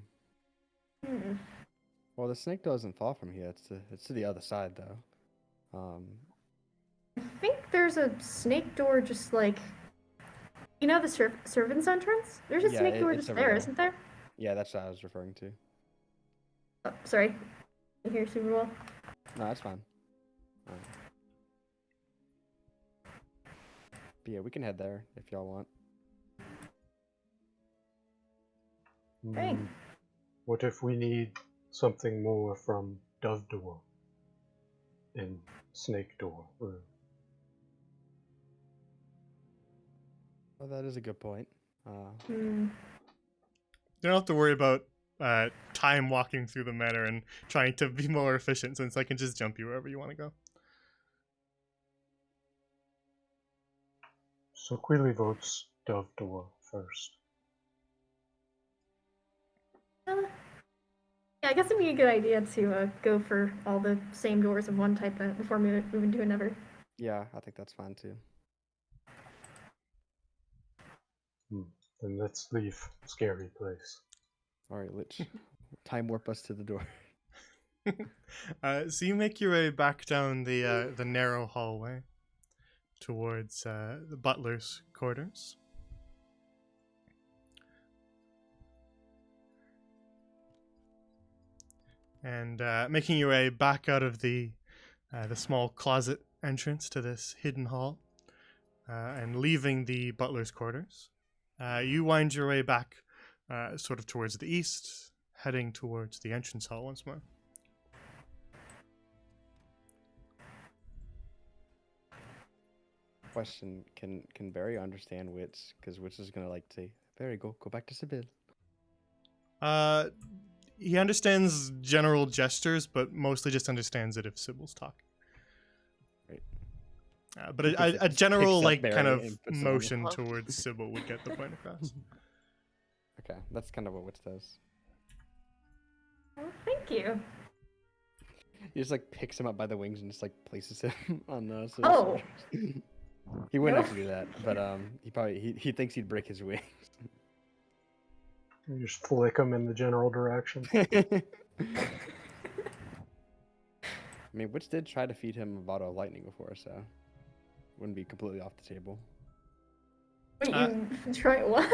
Hmm. Well, the snake doesn't fall from here. It's to the other side though. I think there's a snake door just like... You know the servant's entrance? There's a Yeah, snake door it's just over there, there. isn't there? Yeah, that's what I was referring to. Oh, sorry. You hear super well? No, that's fine. But yeah, we can head there if y'all want. Hey. What if we need something more from Dove Door and Snake Door room? Well, that is a good point. Hmm. You don't have to worry about time walking through the manor and trying to be more efficient, since I can just jump you wherever you want to go. So Queely votes Dove Door first. Yeah, I guess it'd be a good idea to go for all the same doors of one type before moving to another. Yeah, I think that's fine too. Then let's leave scary place. All right, let's time warp us to the door. So you make your way back down the narrow hallway towards the butler's quarters. And making your way back out of the small closet entrance to this hidden hall, and leaving the butler's quarters, you wind your way back sort of towards the east, heading towards the entrance hall once more. Question: Can Barry understand wits? Because wits is gonna like say, "Barry, go back to Sibyl." He understands general gestures, but mostly just understands it if Sybil's talking. Right. But He a picks general up like Barry kind of and puts him on the- motion towards Sybil would get the point across. Okay, that's kind of what wits does. Oh, thank you. He just like picks him up by the wings and just like places him on the. Oh. He wouldn't No. actually do that, but he thinks he'd break his wings. You just flick them in the general direction. I mean, Witch did try to feed him a bottle of lightning before, so wouldn't be completely off the table. Wait, you try what?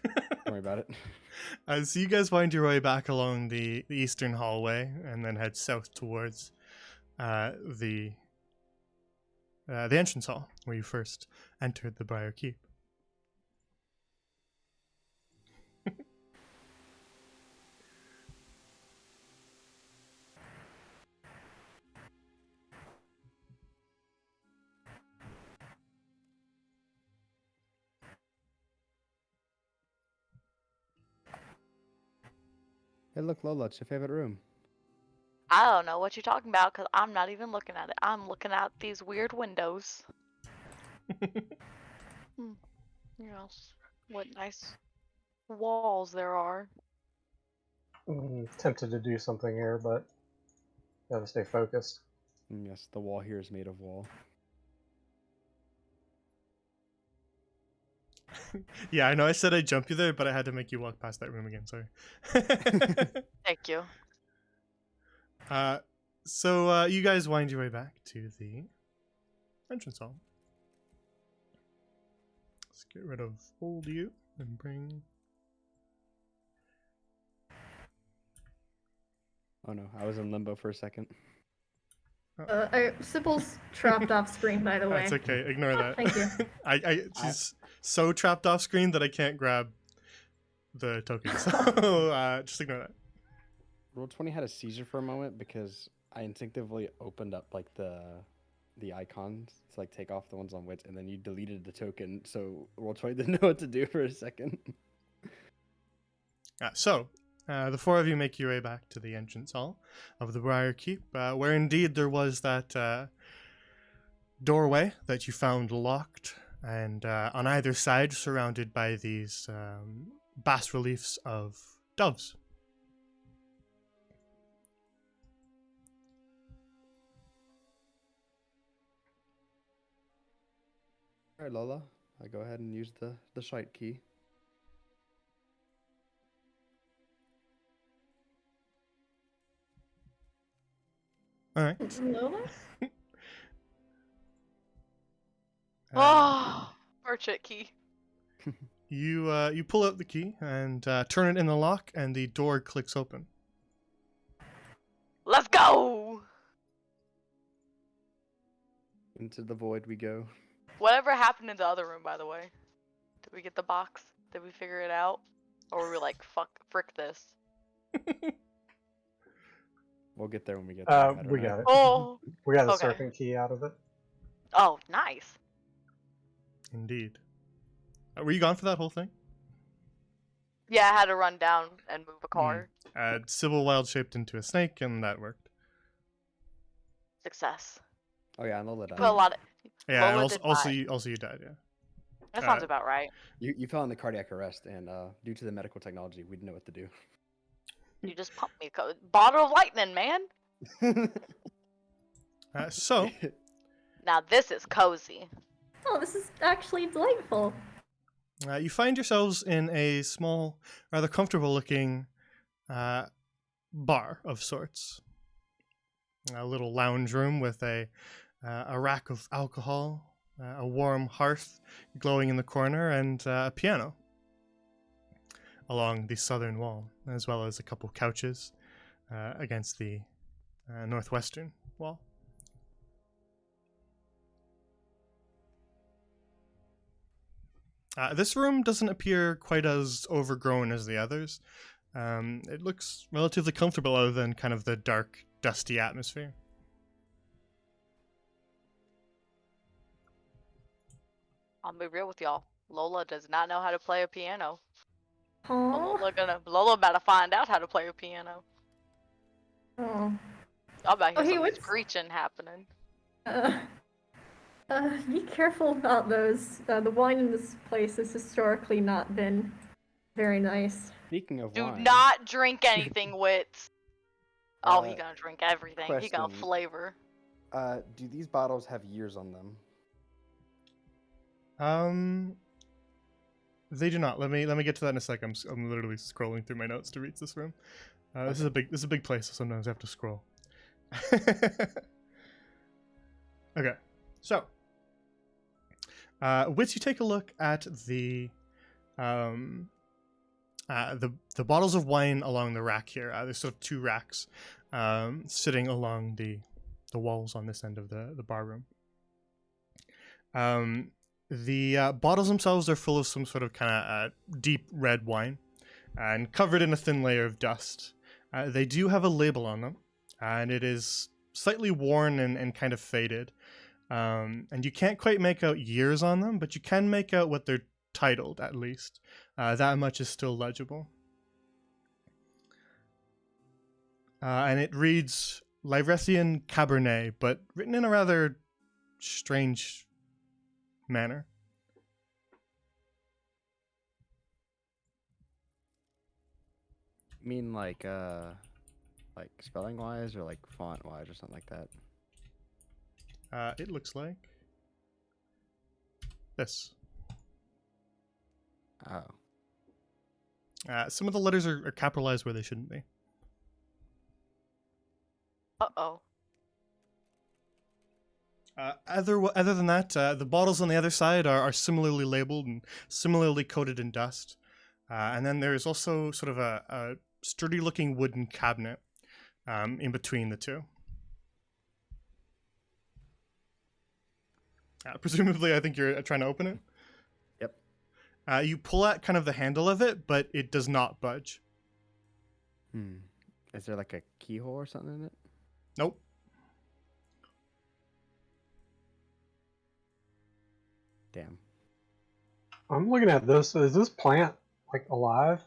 Don't worry about it. So you guys wind your way back along the eastern hallway and then head south towards the entrance hall where you first entered the Briar Keep. Hey, look, Lola, it's your favorite room. I don't know what you're talking about because I'm not even looking at it. I'm looking out these weird windows. Yes. What nice walls there are. Tempted to do something here, but gotta stay focused. Yes, the wall here is made of wall. Yeah, I know I said I'd jump you there, but I had to make you walk past that room again, sorry. Thank you. So you guys wind your way back to the entrance hall. Let's get rid of old you and bring... Oh no, I was in limbo for a second. Sybil's trapped off screen, by the way. That's okay, ignore that. Thank you. She's so trapped off screen that I can't grab the token, so just ignore that. Roll20 had a seizure for a moment because I instinctively opened up like the icons to like take off the ones on Wits, and then you deleted the token, so Roll20 didn't know what to do for a second. So the four of you make your way back to the entrance hall of the Briar Keep, where indeed there was that doorway that you found locked, and on either side surrounded by these bas reliefs of doves. All right, Lola, I go ahead and use the shite key. All right. Lola? Oh, merchant key. You pull out the key and turn it in the lock, and the door clicks open. Let's go! Into the void we go. Whatever happened in the other room, by the way? Did we get the box? Did we figure it out? Or were we like, frick this? We'll get there when we get there. I don't We know. got it. Oh! We got the Okay. serpent key out of it. Oh, nice. Indeed. Were you gone for that whole thing? Yeah, I had to run down and move a car. Sybil wild shaped into a snake, and that worked. Success. Oh yeah, and Lola died. Put a lot of... Yeah, Lola and did also die. you died. Yeah. That sounds about right. You fell into cardiac arrest, and due to the medical technology, we didn't know what to do. You just pumped me a bottle of lightning, man. So, Now this is cozy. Oh, this is actually delightful. you find yourselves in a small, rather comfortable-looking bar of sorts. A little lounge room with a rack of alcohol, a warm hearth glowing in the corner, and a piano along the southern wall, as well as a couple couches against the northwestern wall. This room doesn't appear quite as overgrown as the others. It looks relatively comfortable other than kind of the dark, dusty atmosphere. I'll be real with y'all. Lola does not know how to play a piano. Aww. Lola about to find out how to play a piano. Oh. Y'all about to Oh, hear hey, some what's- screeching happening. Be careful about those. The wine in this place has historically not been very nice. Speaking of Do wine, not drink anything, Wits. Oh, he Uh, gonna drink everything. He gonna question. flavor. do these bottles have years on them? They do not. Let me get to that in a sec. I'm literally scrolling through my notes to reach this room. This is a big place, so sometimes I have to scroll. Okay, so Wits, you take a look at the bottles of wine along the rack here. There's sort of two racks sitting along the walls on this end of the bar room. The bottles themselves are full of some sort of kind of deep red wine and covered in a thin layer of dust. They do have a label on them, and it is slightly worn and kind of faded. And you can't quite make out years on them, but you can make out what they're titled, at least. That much is still legible. And it reads Lyrethian Cabernet, but written in a rather strange manner. You mean like spelling wise or like font wise or something like that? It looks like this. Oh. Some of the letters are capitalized where they shouldn't be. Uh-oh. Other than that, the bottles on the other side are similarly labeled and similarly coated in dust. And then there's also sort of a sturdy-looking wooden cabinet in between the two. Presumably, I think you're trying to open it. Yep. You pull at kind of the handle of it, but it does not budge. Is there like a keyhole or something in it? Nope. Damn. I'm looking at this. Is this plant like alive?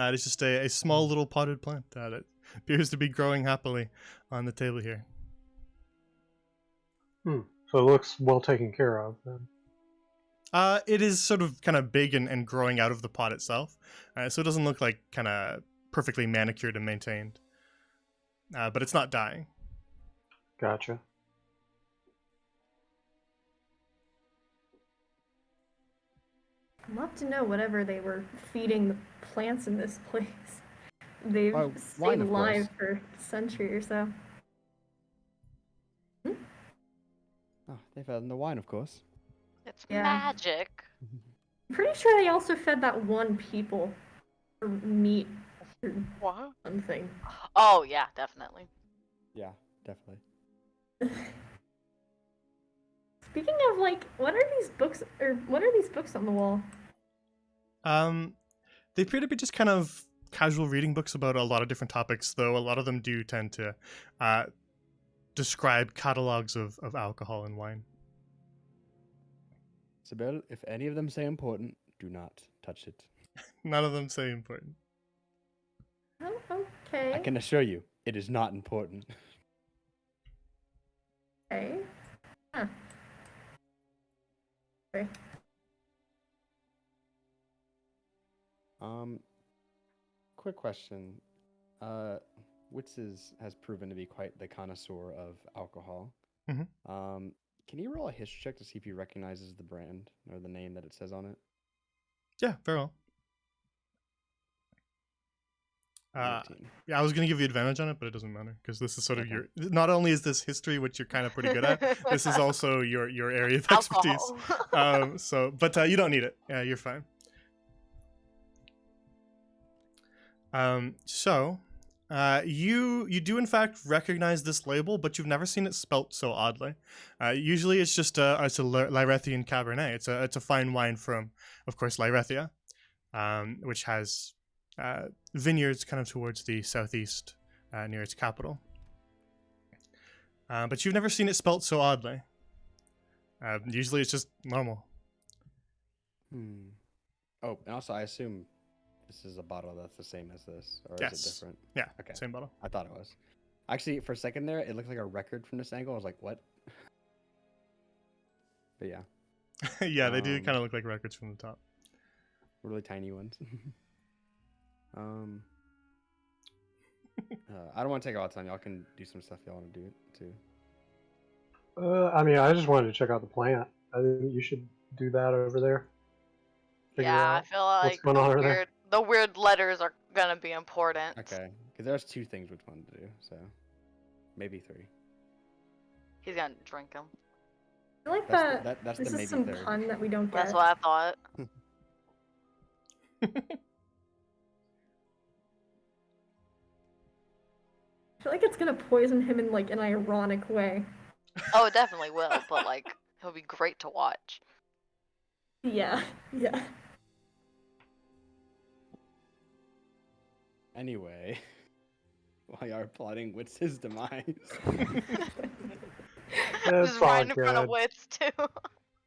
It is just a small little potted plant that appears to be growing happily on the table here. So it looks well taken care of then. It is sort of kind of big and growing out of the pot itself, so it doesn't look like kind of perfectly manicured and maintained. But it's not dying. Gotcha. I'd love to know whatever they were feeding the plants in this place. They've Oh, stayed wine, of alive course. for a century or so. Oh, they've had the wine, of course. It's Yeah. magic. I'm pretty sure they also fed that one people or meat or What? something. Oh, yeah, definitely. Yeah, definitely. Speaking of, like, what are these books on the wall? They appear to be just kind of casual reading books about a lot of different topics, though a lot of them do tend to describe catalogs of alcohol and wine. Isabel, if any of them say important, do not touch it. None of them say important. Oh, okay. I can assure you, it is not important. Okay. Huh. Okay. Quick question. Wits has proven to be quite the connoisseur of alcohol. Mhm. Can you roll a history check to see if he recognizes the brand or the name that it says on it? Yeah, very well. 19. Yeah, I was gonna give you advantage on it, but it doesn't matter because this is sort of Okay. your. Not only is this history, which you're kind of pretty good at, this is also your area of expertise. Alcohol. But you don't need it. Yeah, you're fine. You do in fact recognize this label, but you've never seen it spelt so oddly. Usually, it's just it's a Lyrethian Cabernet. It's a fine wine from, of course, Lyrethia, which has vineyards kind of towards the southeast near its capital. But you've never seen it spelt so oddly. Usually, it's just normal. Oh, and also I assume this is a bottle that's the same as this, or Yes. is it different? Yeah. Okay. Same bottle. I thought it was. Actually, for a second there, it looked like a record from this angle. I was like, what? But yeah, Yeah, they do kind of look like records from the top. really tiny ones. I don't want to take a lot of time. Y'all can do some stuff y'all want to do too. I mean, I just wanted to check out the plant. I think you should do that over there. Figure Yeah, I out feel what's like going on over there. the weird letters are gonna be important. Okay, because there's 2 things which one to do, so maybe 3. He's gonna drink them. I feel like That's this the maybe is some third. pun that we don't get. That's what I thought. I feel like it's gonna poison him in like an ironic way. Oh, it definitely will, but like, it'll be great to watch. Yeah, yeah. Anyway, while y'all are plotting Witz's demise. It's Just all right in front of good. Wits too.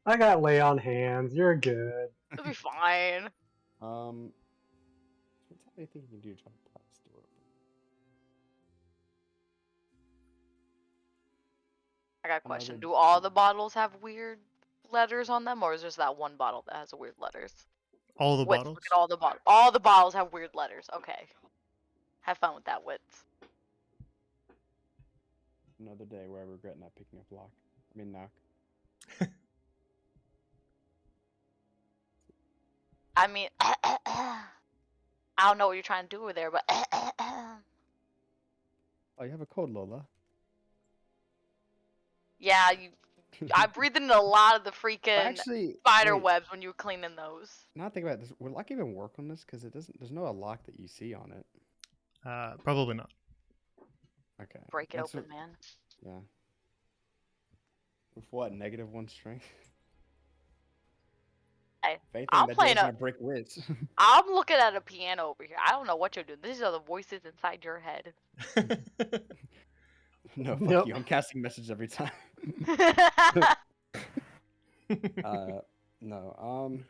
I got lay on hands. You're good. It'll be fine. What do you think you can do to try to pry this door open? I got a question. Another- Do all the bottles have weird letters on them, or is just that one bottle that has the weird letters? All the Wits, bottles. look at all the bottles. All the bottles have weird letters. Okay. Have fun with that, Wits. Another day where I regret not picking up knock. I mean, I don't know what you're trying to do over there, but Oh, you have a cold, Lola. yeah, I breathed in a lot of the freaking Actually, spider wait, webs when you were cleaning those. now think about this. Will Luck even work on this? Because it doesn't. There's no lock that you see on it. Probably not. Break it That's open, what- man. Yeah. With what? -1 strength. Hey, If anything, I'm that playing door's a- gonna break Wits. I'm looking at a piano over here. I don't know what you're doing. These are the voices inside your head. No, fuck Yep. you. I'm casting message every time. No.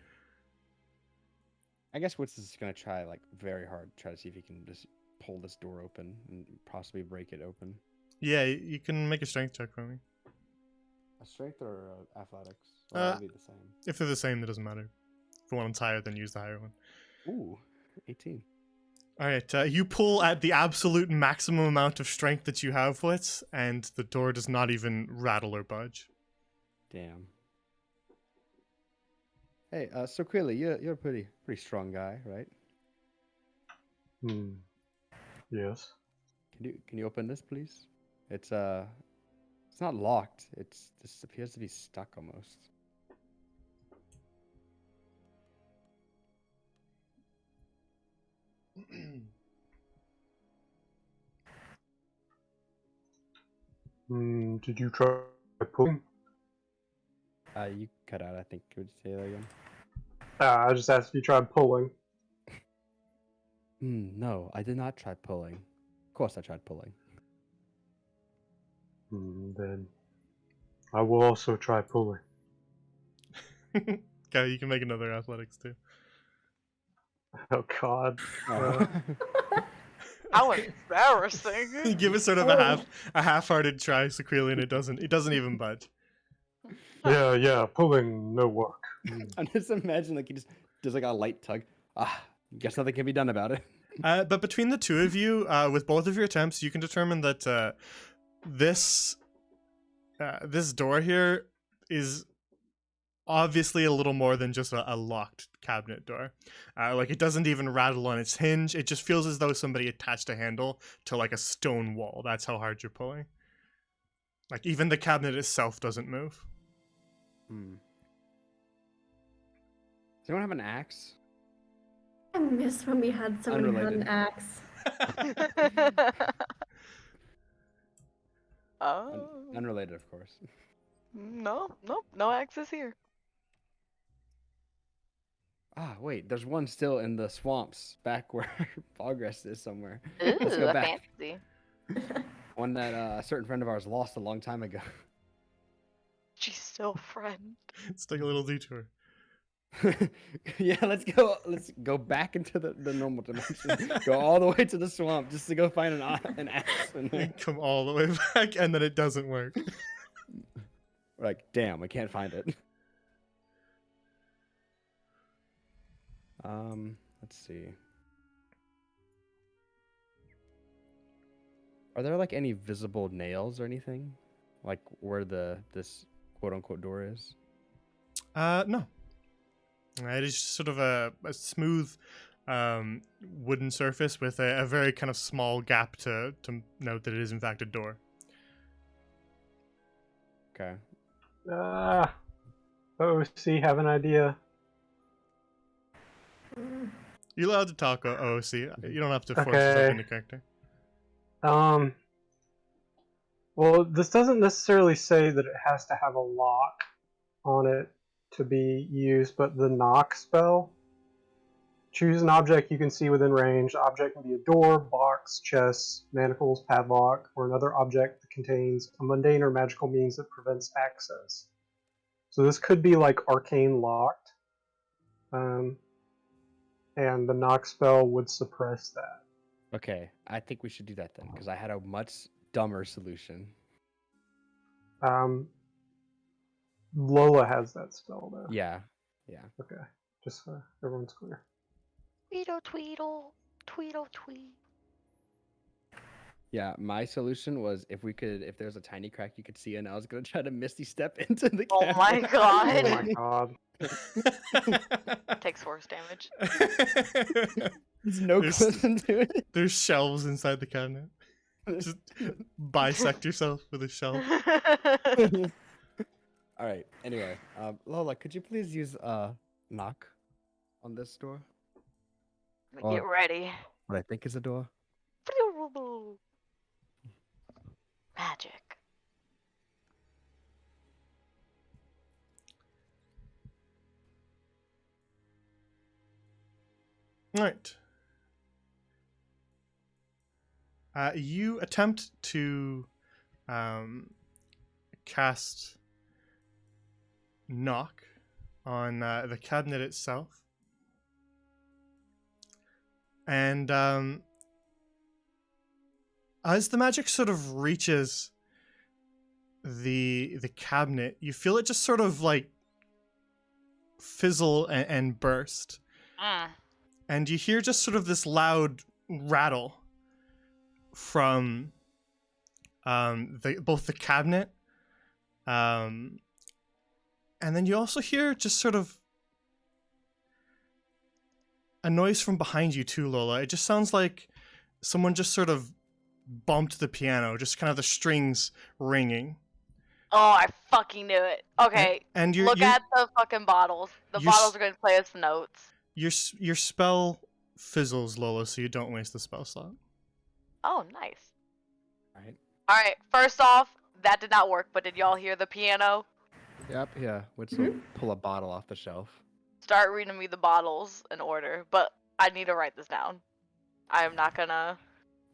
I guess Wits is gonna try like very hard to try to see if he can just pull this door open and possibly break it open. Yeah, you can make a strength check for me. A strength or athletics? Or Uh, maybe the same. If they're the same, it doesn't matter. If one's higher, then use the higher one. Ooh, 18. All right, you pull at the absolute maximum amount of strength that you have, Wits, and the door does not even rattle or budge. Damn. Hey, so clearly you're a pretty strong guy, right? Yes. Can you open this, please? It's not locked. This appears to be stuck almost. Did you try pulling? You cut out. I think. Could you say that again? I just asked if you tried pulling. No, I did not try pulling. Of course, I tried pulling. Then I will also try pulling. Okay, you can make another athletics too. Oh God. How embarrassing. You give it sort of a half-hearted try, Sequelian, and it doesn't even budge. Yeah, pulling no work. I just imagine like he just does like a light tug. Guess nothing can be done about it. But between the two of you, with both of your attempts, you can determine that this door here is obviously a little more than just a locked cabinet door. Like it doesn't even rattle on its hinge. It just feels as though somebody attached a handle to like a stone wall. That's how hard you're pulling. Like even the cabinet itself doesn't move. Hmm. Does anyone have an axe? I miss when we had someone who had an Unrelated. axe. Oh. Unrelated, of course. No axes here. Ah, wait. There's one still in the swamps back where Progress is somewhere. Ooh, Let's go a back. fantasy. One that a certain friend of ours lost a long time ago. She's still a friend. It's like a little detour. Yeah, let's go back into the normal dimension. Go all the way to the swamp just to go find an axe. In You there. come all the way back, and then it doesn't work. We're like, damn, I can't find it. Let's see. Are there like any visible nails or anything, like where this quote unquote door is? No. It is just sort of a smooth wooden surface with a very kind of small gap to note that it is in fact a door. Okay. OC, have an idea. You're allowed to talk OOC. You don't have to force yourself into character. Well, this doesn't necessarily say that it has to have a lock on it to be used, but the knock spell. Choose an object you can see within range. The object can be a door, box, chest, manacles, padlock, or another object that contains a mundane or magical means that prevents access. So this could be like arcane locked. And the knock spell would suppress that. Okay, I think we should do that then, because I had a much dumber solution. Lola has that spell though. Yeah. Okay, just so everyone's clear. Tweedle, tweet. Yeah, my solution was if there's a tiny crack you could see, and I was gonna try to misty step into the Oh my cabinet. god. Oh my god. Takes force damage. There's no There's- question to it. There's shelves inside the cabinet. Just bisect yourself with a shelf. All right. Anyway, Lola, could you please use knock on this door? Get ready. What I think is a door. Magic. Right. You attempt to cast knock on the cabinet itself, and as the magic sort of reaches the cabinet, you feel it just sort of like fizzle and burst. And you hear just sort of this loud rattle from both the cabinet, and then you also hear just sort of a noise from behind you too, Lola. It just sounds like someone just sort of bumped the piano, just kind of the strings ringing. Oh, I fucking knew it. Okay, And look at the fucking bottles. The bottles are going to play us notes. Your spell fizzles, Lola, so you don't waste the spell slot. Oh, nice. Right. Alright, first off, that did not work, but did y'all hear the piano? Yep. Yeah. Let's pull a bottle off the shelf. Start reading me the bottles in order, but I need to write this down. I am not gonna...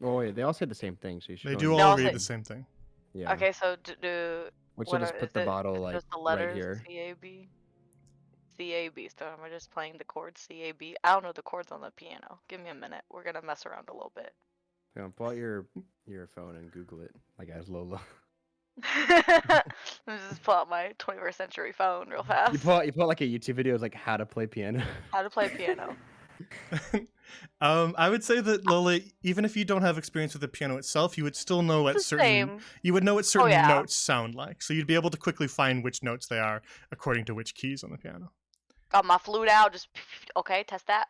Oh wait, they all say the same thing, so you should. They go do in- all say- read the same thing. Yeah. Okay, so do... We should what just are- put is the it- bottle is it like just the right letters, here. C-A-B? C-A-B, so am I just playing the chords C-A-B? I don't know the chords on the piano. Give me a minute. We're gonna mess around a little bit. Yeah, pull out your phone and Google it, like as Lola. Let me just pull out my 21st century phone real fast. You pull out like a YouTube video of like how to play piano. How to play piano. I would say that Lola, even if you don't have experience with the piano itself, you would still know what It's the certain same. you would know what certain yeah. notes sound like. So you'd be able to quickly find which notes they are according to which keys on the piano. Got my flute out. Just okay. Test that.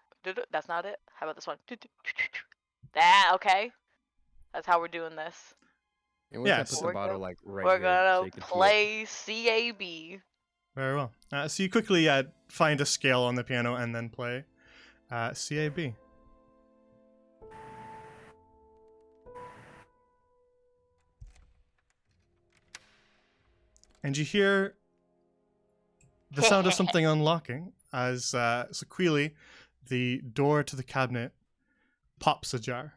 That's not it. How about this one? That okay. That's how we're doing this. And once Yeah, I put so- the We're bottle go- like right We're here, so gonna you can see it. play CAB. Very well. So you quickly find a scale on the piano and then play CAB. And you hear the sound of something unlocking as Sequili, the door to the cabinet, pops ajar.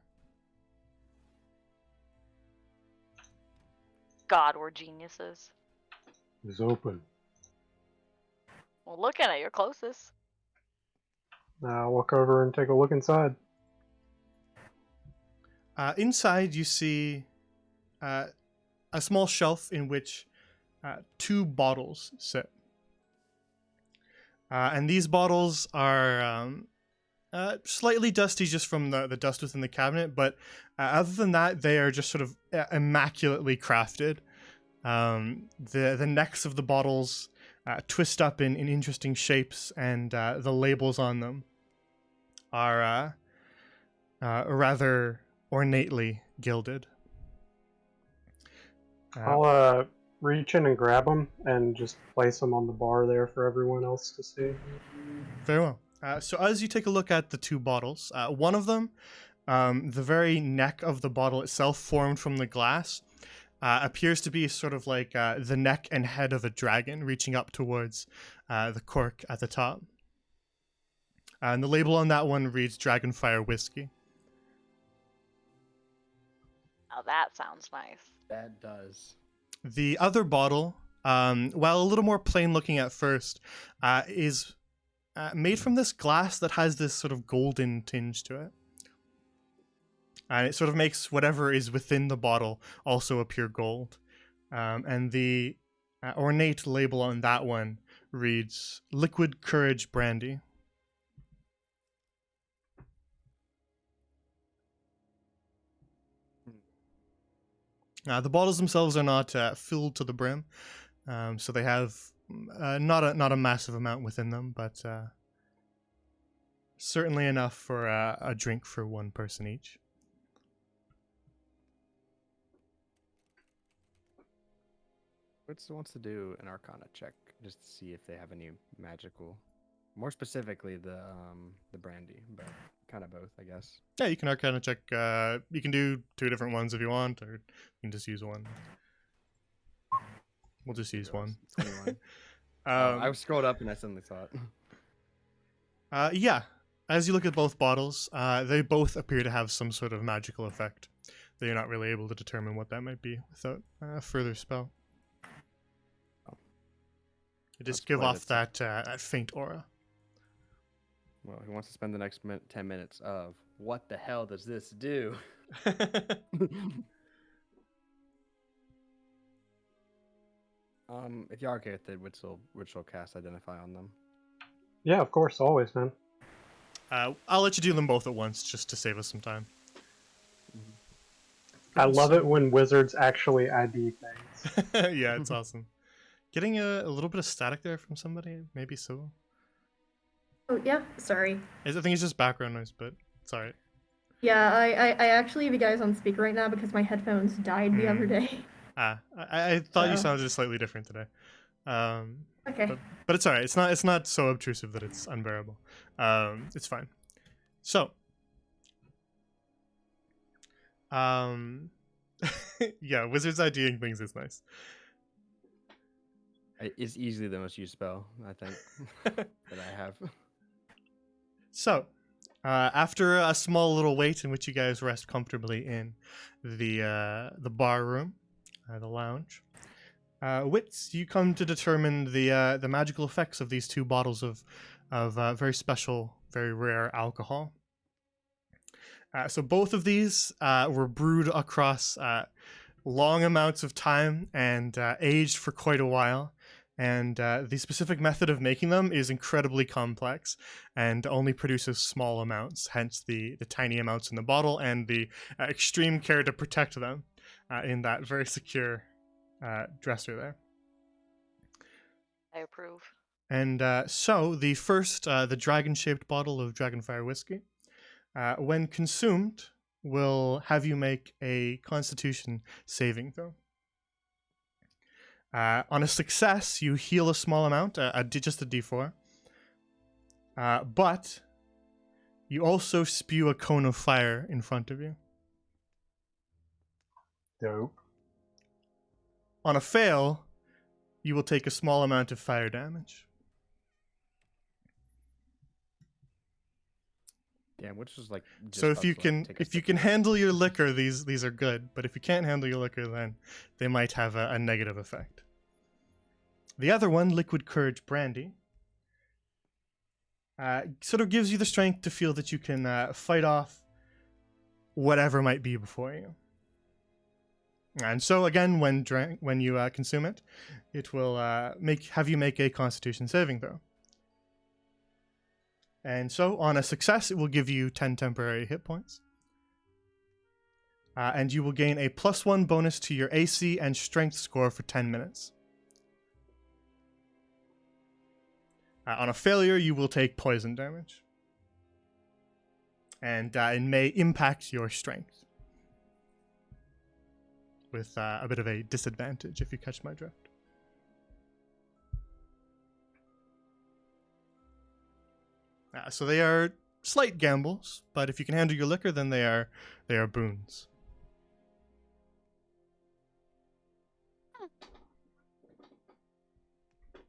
God, we're geniuses. It's open. Well, look at it. You're closest. Now walk over and take a look inside. Inside, you see a small shelf in which 2 bottles sit. And these bottles are slightly dusty just from the dust within the cabinet, but other than that, they are just sort of immaculately crafted. The necks of the bottles twist up in interesting shapes, and the labels on them are rather ornately gilded. I'll reach in and grab them and just place them on the bar there for everyone else to see. Very well. So as you take a look at the 2 bottles, one of them, the very neck of the bottle itself formed from the glass, appears to be sort of like the neck and head of a dragon reaching up towards the cork at the top. And the label on that one reads Dragonfire Whiskey. Oh, that sounds nice. That does. The other bottle, while a little more plain looking at first, is made from this glass that has this sort of golden tinge to it. And it sort of makes whatever is within the bottle also appear gold. And the ornate label on that one reads Liquid Courage Brandy. The bottles themselves are not filled to the brim, so they have not a massive amount within them, but certainly enough for a drink for one person each. What's wants to do an Arcana check just to see if they have any magical, more specifically the brandy, but kind of both, I guess. Yeah, you can Arcana check. You can do 2 different ones if you want, or you can just use one. We'll just use one. 21. I scrolled up and I suddenly saw it. Yeah, as you look at both bottles, they both appear to have some sort of magical effect. Though you're not really able to determine what that might be without a further spell. They just give off that faint aura. Well, he wants to spend the next 10 minutes of what the hell does this do? If you are okay with it, which will cast Identify on them. Yeah, of course, always, man. I'll let you do them both at once just to save us some time. I love it when wizards actually ID things. Yeah, it's awesome. Getting a little bit of static there from somebody, maybe so. Oh, yeah, sorry. I think it's just background noise, but it's alright. Yeah, I actually have you guys on speaker right now because my headphones died the other day. I thought you So- sounded slightly different today. Okay. But it's alright. It's not so obtrusive that it's unbearable. It's fine. So, yeah, wizards IDing things is nice. It's easily the most used spell, I think, that I have. So, after a small little wait in which you guys rest comfortably in the bar room, the lounge, Wits, you come to determine the magical effects of these 2 bottles of very special, very rare alcohol. So both of these were brewed across long amounts of time and aged for quite a while. and the specific method of making them is incredibly complex and only produces small amounts, hence the tiny amounts in the bottle and the extreme care to protect them in that very secure dresser there. I approve. And so the first, the dragon-shaped bottle of Dragonfire whiskey, when consumed, will have you make a Constitution saving throw. On a success, you heal a small amount, just a D4. But you also spew a cone of fire in front of you. Dope. On a fail, you will take a small amount of fire damage. Damn, which is like. Just So if about you to, like, can take a if you sip can of- handle your liquor, these are good. But if you can't handle your liquor, then they might have a negative effect. The other one, Liquid Courage Brandy, sort of gives you the strength to feel that you can fight off whatever might be before you. And so again, when you consume it, it will have you make a Constitution saving throw. And so on a success, it will give you 10 temporary hit points. And you will gain a +1 bonus to your AC and strength score for 10 minutes. On a failure, you will take poison damage. And it may impact your strength. With a bit of a disadvantage, if you catch my drift. So they are slight gambles, but if you can handle your liquor, then they are boons.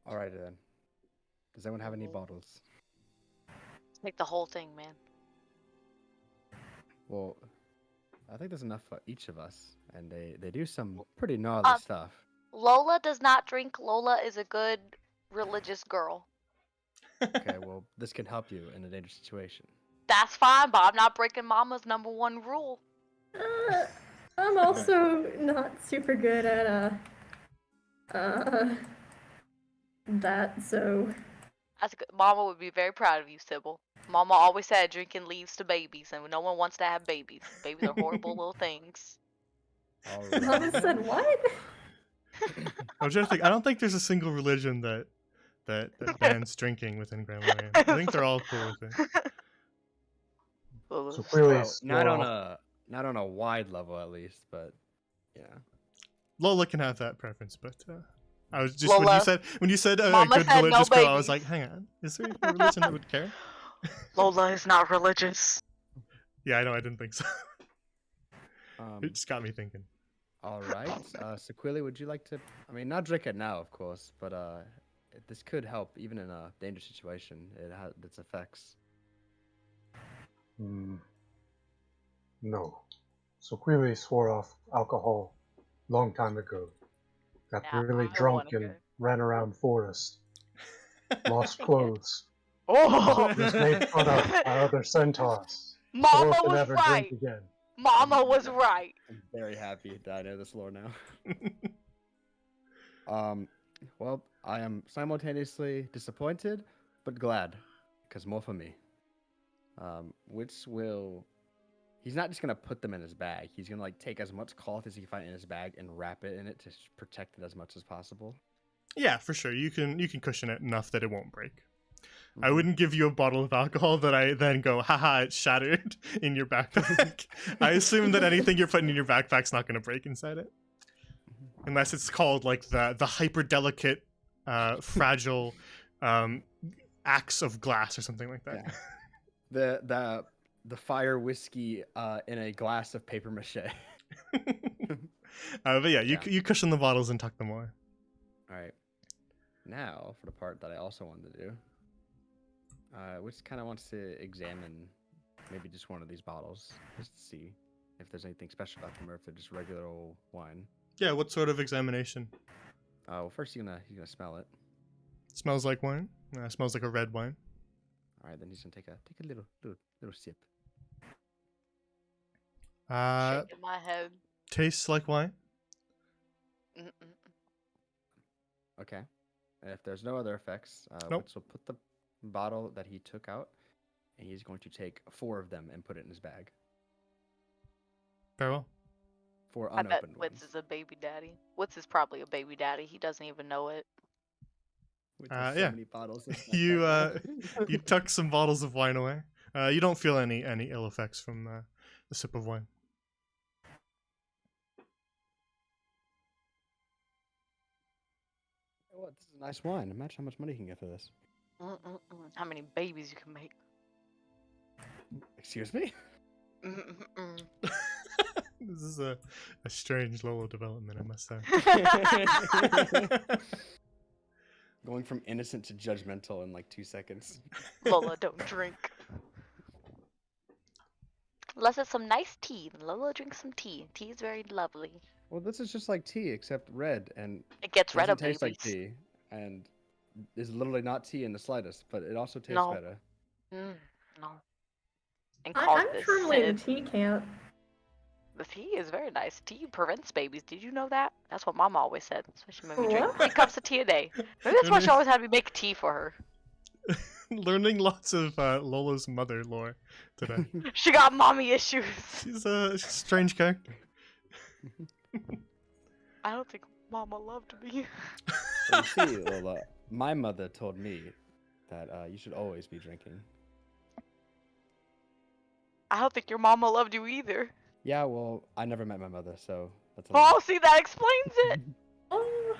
Alright then. Does anyone have any bottles? Take the whole thing, man. Well, I think there's enough for each of us, and they do some pretty gnarly stuff. Lola does not drink. Lola is a good religious girl. Okay, well, this can help you in a dangerous situation. That's fine, but I'm not breaking Mama's #1 rule. I'm also not super good at that, so That's good. Mama would be very proud of you, Sybil. Mama always said drinking leads to babies, and no one wants to have babies. Babies are horrible little things. Mama said what? I'm trying to think. I don't think there's a single religion that bans drinking within Grand Lorraine. I think they're all cool with it. So clearly, Well, not on a wide level at least, but yeah. Lola can have that preference, but I was just Lola, when you said a Mama good said no religious girl, I was babies. like, hang on, is there a religion that would care? Lola is not religious. Yeah, I know. I didn't think so. It just got me thinking. All right. Sequili, would you like to? I mean, not drink it now, of course, but this could help even in a dangerous situation. It has its effects. No. So clearly swore off alcohol long time ago. Got Now really I drunk wanna and go. ran around forest. Lost clothes. Oh, Was made fun of by other centaurs. Mama Swore to was never right. drink again. Mama was right. I'm very happy that I know this lore now. Well, I am simultaneously disappointed, but glad, because more for me. He's not just gonna put them in his bag. He's gonna like take as much cloth as he can find in his bag and wrap it in it to protect it as much as possible. Yeah, for sure. You can cushion it enough that it won't break. I wouldn't give you a bottle of alcohol that I then go, haha, it's shattered in your backpack. I assume that anything you're putting in your backpack's not going to break inside it. Unless it's called like the hyper delicate, fragile axe of glass or something like that. Yeah. The fire whiskey in a glass of paper mache. But yeah, you cushion the bottles and tuck them away. All right. Now for the part that I also wanted to do. Which kind of wants to examine maybe just one of these bottles, just to see if there's anything special about them or if they're just regular old wine. Yeah, what sort of examination? Well, first he's gonna smell it. Smells like wine. Smells like a red wine. All right, then he's gonna take a little sip. Shaking my head. Tastes like wine. Mm-mm. Okay. if there's no other effects, Nope. Witz will put the bottle that he took out, and he's going to take 4 of them and put it in his bag. Very well. 4 I bet unopened Witz ones. is a baby daddy. Witz is probably a baby daddy. He doesn't even know it. Witz has so Yeah. many bottles. Of You stuff now. you tuck some bottles of wine away. You don't feel any ill effects from the sip of wine. Well, this is a nice wine. Imagine how much money you can get for this. How many babies you can make? Excuse me? This is a strange Lolo development, I must say. Going from innocent to judgmental in like 2 seconds. Lola, don't drink. Unless it's some nice tea. Then Lola drinks some tea. Tea is very lovely. Well, this is just like tea, except red, and It gets rid doesn't of taste babies. like tea, and is literally not tea in the slightest, but it also tastes No. better. No. And I'm causes firmly in SIDS. tea camp. The tea is very nice. Tea prevents babies. Did you know that? That's what Mama always said. So she made me drink What? 3 cups of tea a day. Maybe that's why she always had me make tea for her. Learning lots of Lola's mother lore today. She got mommy issues. She's a strange character. I don't think Mama loved me. Well, you see, Lola, my mother told me that you should always be drinking. I don't think your mama loved you either. Yeah, well, I never met my mother, so that's a Oh, see, that explains it. Oh,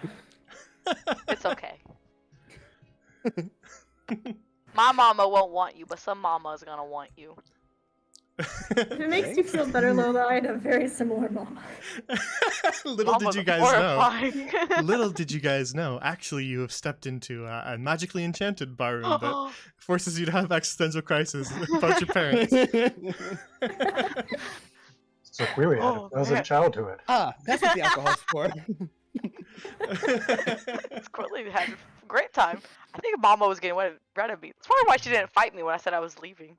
It's okay. My mama won't want you, but some mama is gonna want you. if it makes you feel better, Lola, I had a very similar mama. Little did Mama's you guys know. horrifying. Little did you guys know. Actually, you have stepped into a magically enchanted barroom that forces you to have existential crisis about your parents. So really had a Oh, pleasant man. childhood. That's what the alcohol's for. Squirrely had a great time. I think Mama was getting rid of me. That's probably why she didn't fight me when I said I was leaving.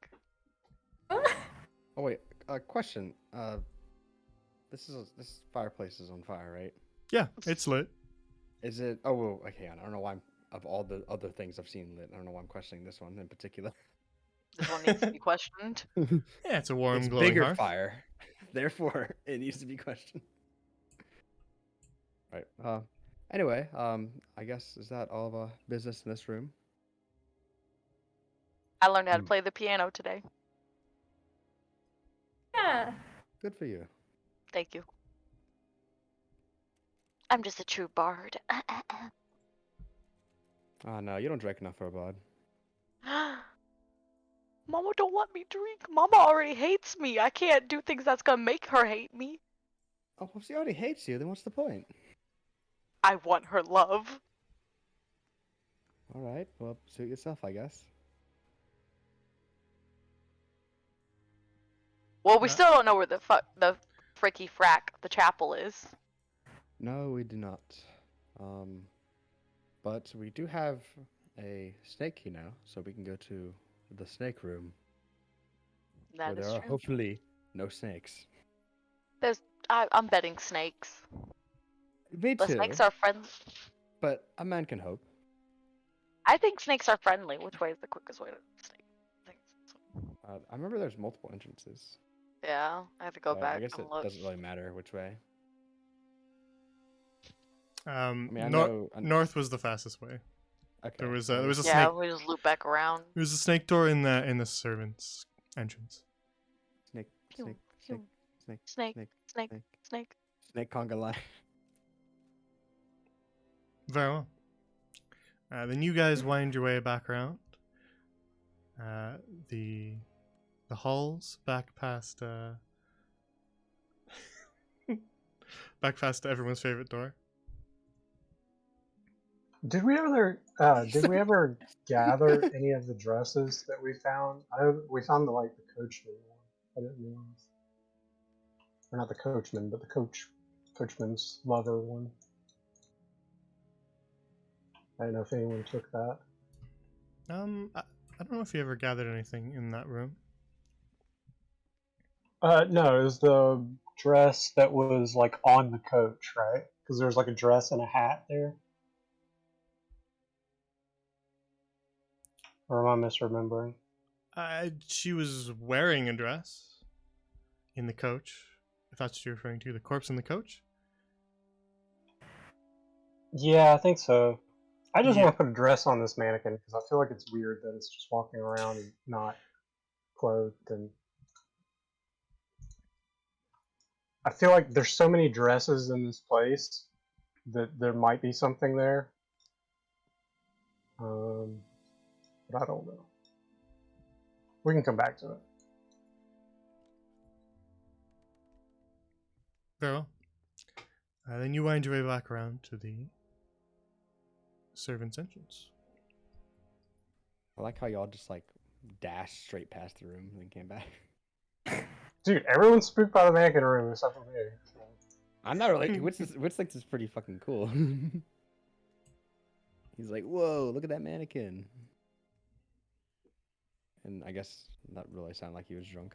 Oh wait, question. This fireplace is on fire, right? Yeah, it's lit. Is it? Oh, well, okay. I don't know why. Of all the other things I've seen lit, I don't know why I'm questioning this one in particular. This one needs to be questioned. Yeah, it's a warm, It's glowing bigger hearth. fire, therefore it needs to be questioned. Right. Anyway, I guess is that all of our business in this room? I learned how to play the piano today. Yeah. Good for you. Thank you. I'm just a true bard. Oh no, you don't drink enough for a bard. Mama don't let me drink. Mama already hates me. I can't do things that's gonna make her hate me. Oh, well, if she already hates you, then what's the point? I want her love. All right. Well, suit yourself, I guess. Well, we still don't know where the fricky frack the chapel is. No, we do not. But we do have a snake key now, so we can go to the snake room, That where is there are true. hopefully no snakes. I'm betting snakes. Me The too. snakes are friendly. But a man can hope. I think snakes are friendly. Which way is the quickest way to snake? I remember there's multiple entrances. Yeah, I have to go back I guess and it look. doesn't really matter which way. Um, I nor- know- north was the fastest way. Okay. There was a Yeah, snake. we just loop back around. There was a snake door in the servants' entrance. Snake, Pew, snake, pew. snake, snake, Snake, snake, snake, snake, snake. snake conga line. Very well. Then you guys wind your way back around. The halls back past back past everyone's favorite door. Did we ever gather any of the dresses that we found? I know we found the coachman one. I didn't realize, or not the coachman, but the coachman's lover one. I don't know if anyone took that. I don't know if you ever gathered anything in that room. No, it was the dress that was on the coach, right? Because there was a dress and a hat there. Or am I misremembering? She was wearing a dress in the coach. If that's what you're referring to, the corpse in the coach. Yeah, I think so. I just Yeah. want to put a dress on this mannequin because I feel like it's weird that it's just walking around and not clothed. And I feel like there's so many dresses in this place that there might be something there. But I don't know. We can come back to it. Very well. Then you wind your way back around to the servant's entrance. I like how y'all just like dashed straight past the room and then came back. Dude, everyone's spooked by the mannequin room except for me. I'm not really. Witch thinks it's pretty fucking cool. He's like, whoa, look at that mannequin. And I guess that really sounded like he was drunk.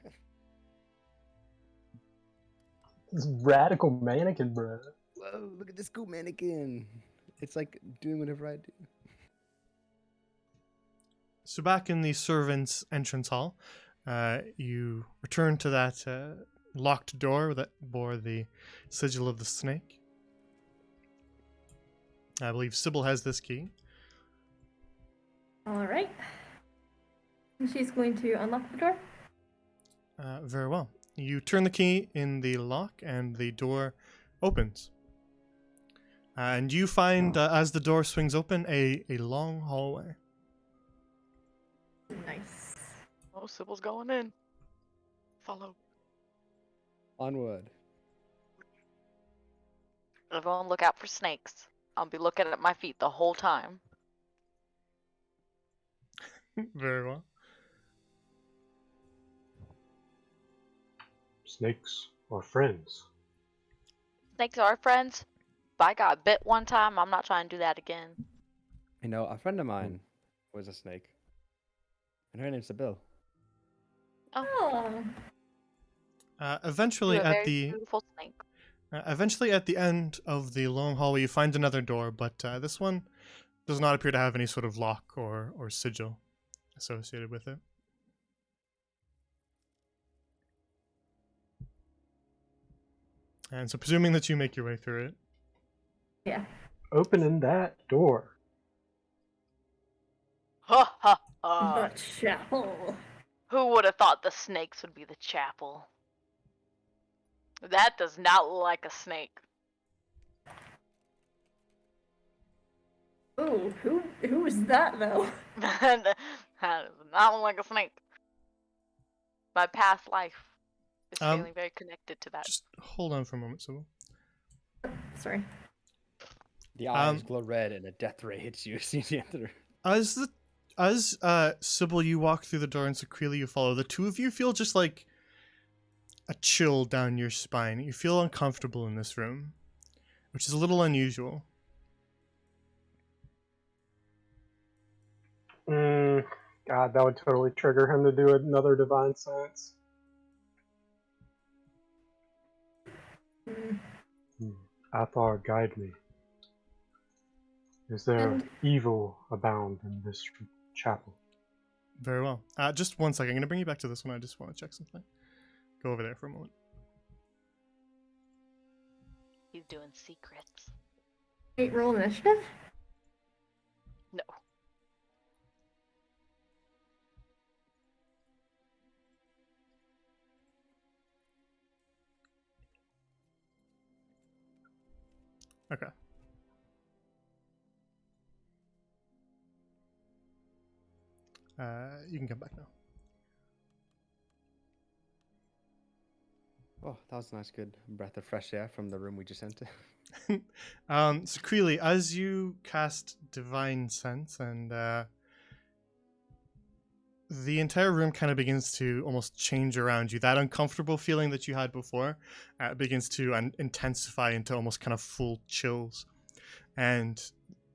This radical mannequin, bro. Whoa, look at this cool mannequin. It's like doing whatever I do. So back in the servants' entrance hall, you return to that locked door that bore the sigil of the snake. I believe Sybil has this key. All right. She's going to unlock the door. Very well. You turn the key in the lock and the door opens. And you find, as the door swings open, a long hallway. Nice. Oh, Sybil's going in. Follow. Onward. Everyone look out for snakes. I'll be looking at my feet the whole time. Very well. Snakes are friends. Snakes are friends. If I got bit one time, I'm not trying to do that again. You know, a friend of mine was a snake. And her name's Sybil. Oh. Eventually, You're a at very the beautiful snake. eventually at the end of the long hallway, you find another door, but this one does not appear to have any sort of lock or sigil associated with it. And so, presuming that you make your way through it, Yeah. Opening that door. Ha ha ha. The chapel. Who would have thought the snakes would be the chapel? That does not look like a snake. Ooh, who is that though? That does not look like a snake. My past life is feeling very connected to that. just hold on for a moment, Sybil. Sorry. The eyes glow red and a death ray hits you as soon as you enter. As Sybil, you walk through the door and Sequila, you follow. The two of you feel just like a chill down your spine. You feel uncomfortable in this room, which is a little unusual. God, that would totally trigger him to do another divine sense. Athar, guide me. Is there And- evil abound in this chapel? Very well. Just 1 second. I'm going to bring you back to this one. I just want to check something. Go over there for a moment. He's doing secrets. Wait, roll initiative? No. Okay. You can come back now. Oh, that was a nice, good breath of fresh air from the room we just entered. So Creely, as you cast Divine Sense and the entire room kind of begins to almost change around you. That uncomfortable feeling that you had before begins to intensify into almost kind of full chills. And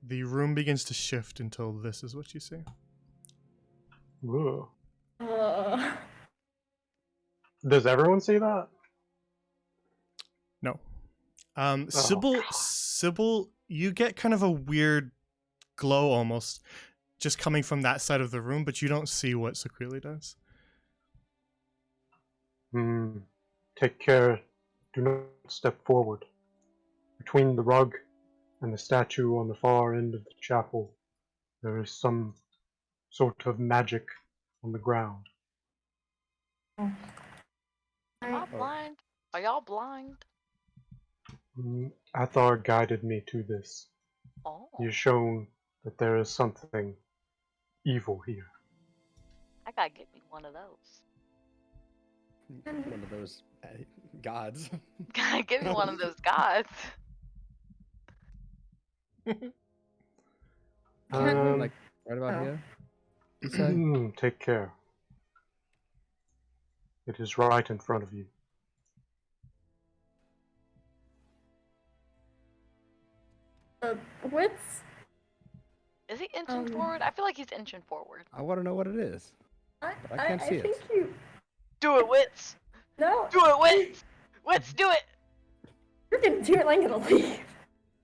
the room begins to shift until this is what you see. Ooh. Uh, Does everyone see that? No. Oh, God. Sybil, you get kind of a weird glow almost just coming from that side of the room, but you don't see what Sequili does. Take care. Do not step forward. Between the rug and the statue on the far end of the chapel, there is some sort of magic on the ground. Am I Right. blind? Are y'all blind? Athar guided me to this. Oh, He has shown that there is something evil here. I gotta get me one of those. One of those gods. Gotta get me one of those gods. Like right about Oh. here. You say? Take care. It is right in front of you. Wits? Is he inching forward? I feel like he's inching forward. I want to know what it is. I can't see it. think you. Do it, Wits! No. Do it, Wits! Wits, do it! You're gonna do it. I'm gonna leave.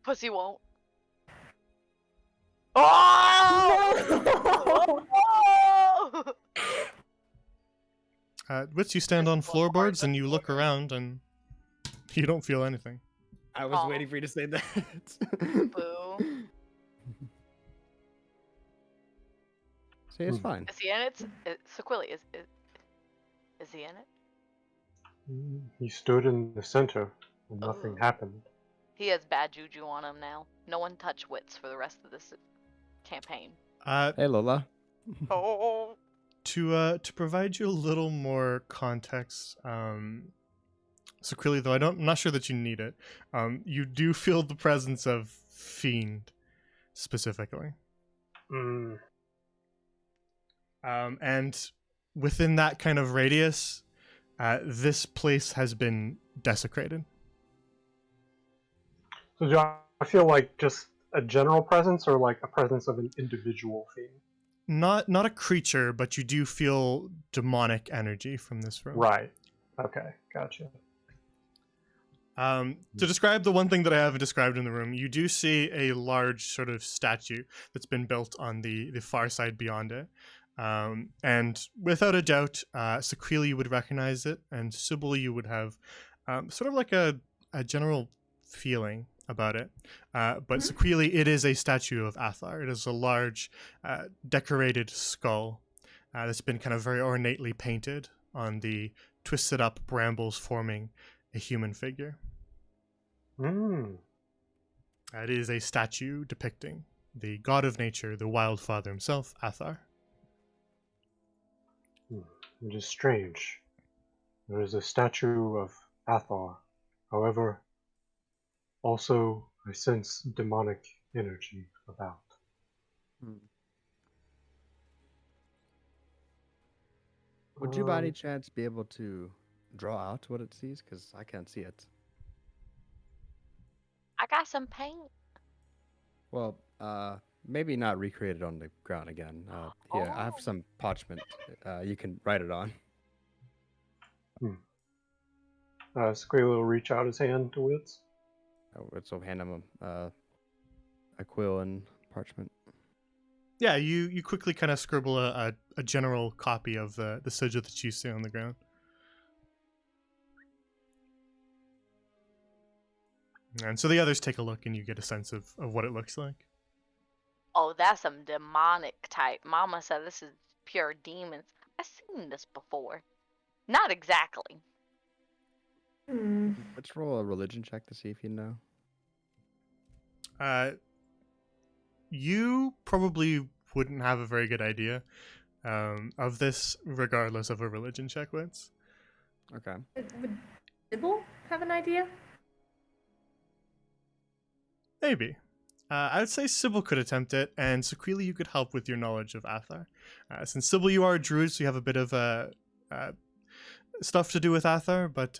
Pussy won't. Oh! No. Oh! Wits, you stand on floorboards and you look around and you don't feel anything. I was Aw. waiting for you to say that. Boo. See, it's fine. Is he in it? Sequili, is he in it? He stood in the center and nothing Oh. happened. He has bad juju on him now. No one touch Wits for the rest of this campaign. Hey, Lola. Oh. To provide you a little more context, Sequili, though I'm not sure that you need it. You do feel the presence of Fiend specifically. And within that kind of radius, this place has been desecrated. So do I feel like just a general presence or like a presence of an individual fiend? Not a creature, but you do feel demonic energy from this room. Right. Okay, gotcha. To describe the one thing that I haven't described in the room, you do see a large sort of statue that's been built on the far side beyond it. And without a doubt, Sequili, you would recognize it, and Sybil, you would have sort of like a general feeling about it. But Sequili, it is a statue of Athar. It is a large, decorated skull that's been kind of very ornately painted on the twisted up brambles forming a human figure. It is a statue depicting the god of nature, the wild father himself, Athar. It is strange. There is a statue of Athar. However, also I sense demonic energy about. Would you by any chance be able to draw out what it sees? Because I can't see it. I got some paint. Well, maybe not recreate it on the ground again. Here, I have some parchment. You can write it on. Sequili will reach out his hand to Wits. So hand him a quill and parchment. Yeah, you quickly kind of scribble a general copy of the sigil that you see on the ground. And so the others take a look and you get a sense of what it looks like. Oh, that's some demonic type. Mama said this is pure demons. I've seen this before. Not exactly. Let's roll a religion check to see if you know. You probably wouldn't have a very good idea of this, regardless of a religion check, Wits. Okay. Would Sybil have an idea? Maybe. I would say Sybil could attempt it, and Sequili, you could help with your knowledge of Athar. Since Sybil, you are a druid, so you have a bit of stuff to do with Athar, but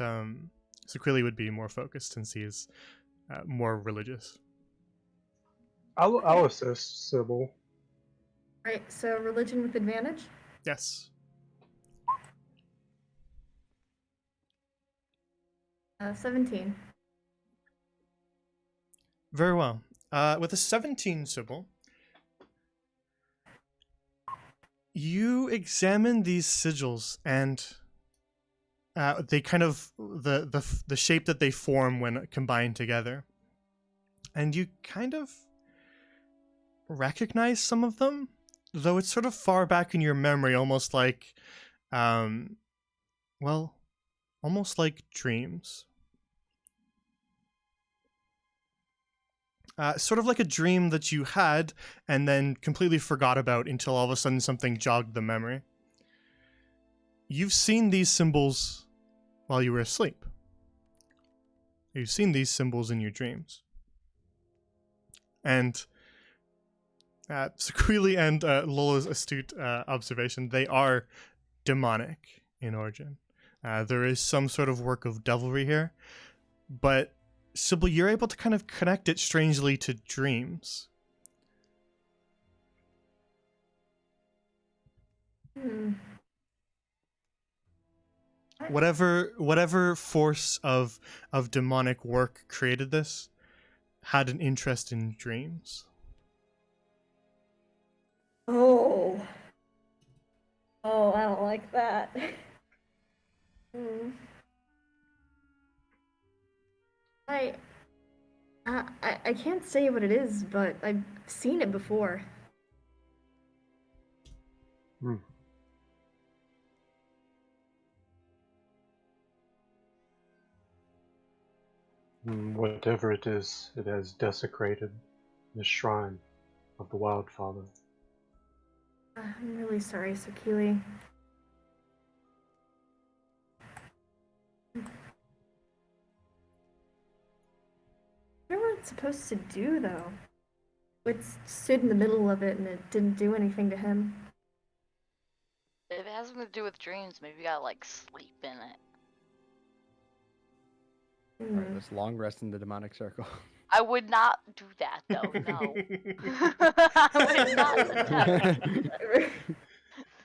Sequili would be more focused since he is more religious. I'll assist Sybil. Right, so religion with advantage? Yes. 17. Very well. With a 17, Sybil, You examine these sigils, and they kind of the shape that they form when combined together, and you kind of recognize some of them, though it's sort of far back in your memory, almost like, well, almost like dreams. Sort of like a dream that you had and then completely forgot about until all of a sudden something jogged the memory. You've seen these symbols while you were asleep. You've seen these symbols in your dreams. And Sequili and Lola's astute observation, they are demonic in origin. There is some sort of work of devilry here, but Sybil, you're able to kind of connect it strangely to dreams. Hmm. Whatever force of demonic work created this had an interest in dreams. Oh. Oh, I don't like that. Hmm. I can't say what it is, but I've seen it before. Hmm. Whatever it is, it has desecrated the shrine of the Wildfather. I'm really sorry, Sakili. What were it supposed to do, though? It stood in the middle of it and it didn't do anything to him. If it has something to do with dreams, maybe you gotta like sleep in it. All right, let's long rest in the demonic circle. I would not do that though. No. I would not attempt.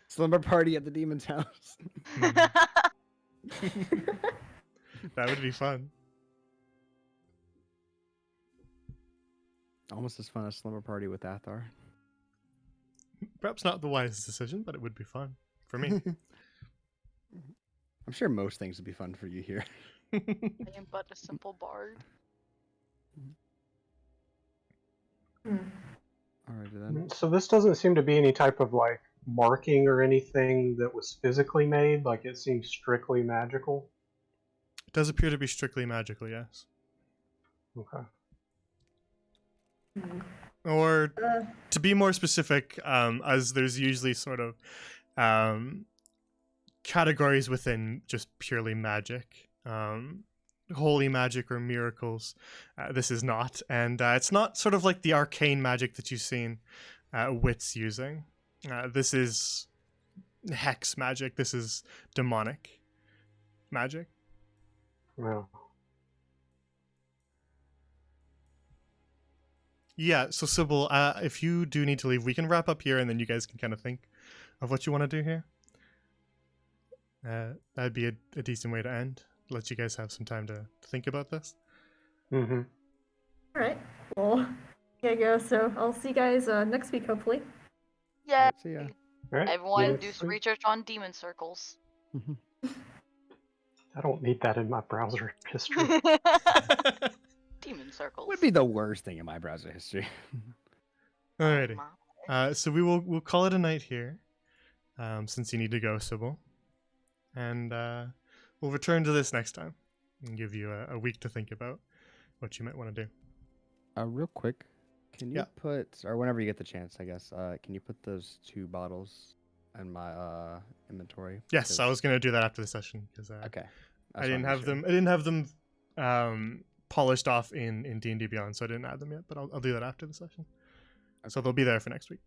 Slumber party at the demon's house. That would be fun. Almost as fun as slumber party with Athar. Perhaps not the wisest decision, but it would be fun for me. I'm sure most things would be fun for you here. I am but a simple bard. Alright then. So this doesn't seem to be any type of like marking or anything that was physically made. Like it seems strictly magical. It does appear to be strictly magical, yes. Okay. Or to be more specific, as there's usually sort of categories within just purely magic. Holy magic or miracles. This is not. And it's not sort of like the arcane magic that you've seen wits using. This is hex magic. This is demonic magic. Well, Yeah, so Sybil, if you do need to leave, we can wrap up here and then you guys can kind of think of what you want to do here. That'd be a decent way to end. Let you guys have some time to think about this. mm-hmm. Alright, well, gotta go, so I'll see you guys next week, hopefully. Yeah. Alright, see ya. All right. Everyone Yeah, do some sweet. research on demon circles. I don't need that in my browser history. Demon circles. Would be the worst thing in my browser history. Alrighty. My. So we'll call it a night here, since you need to go, Sybil. And we'll return to this next time and give you a week to think about what you might want to do. Real quick, can you Yeah. put, or whenever you get the chance, I guess, can you put those 2 bottles in my inventory? Yes, Because- I was gonna do that after the session because Okay. I didn't have them. I didn't have them polished off in D&D Beyond, so I didn't add them yet. But I'll do that after the session. So they'll be there for next week.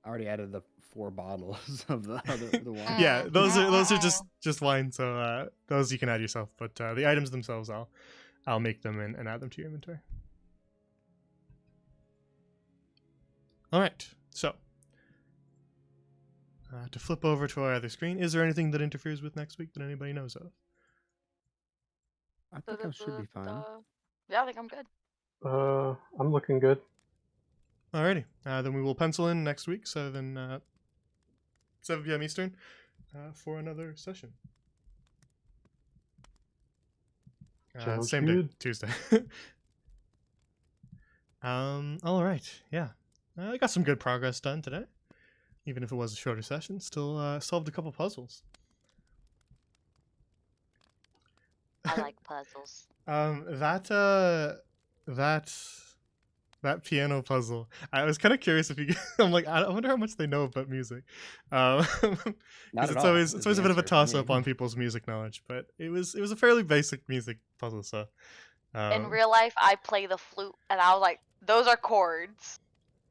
I already added the 4 bottles of the wine. Yeah, those are just wine, so those you can add yourself. But the items themselves, I'll make them and add them to your inventory. All right, so to flip over to our other screen, is there anything that interferes with next week that anybody knows of? I think I should be fine. Yeah, I think I'm good. I'm looking good. Alrighty, then we will pencil in next week. So then 7 p.m. Eastern, for another session. Sounds Same good. day, Tuesday. All right, yeah. I got some good progress done today. Even if it was a shorter session, still solved a couple puzzles. I like puzzles. That piano puzzle. I was kind of curious if you. I'm like, I wonder how much they know about music, Not because at it's all, always is a the bit of a answer for toss me. up on people's music knowledge. But it was a fairly basic music puzzle. So, In real life, I play the flute, and I was like, those are chords.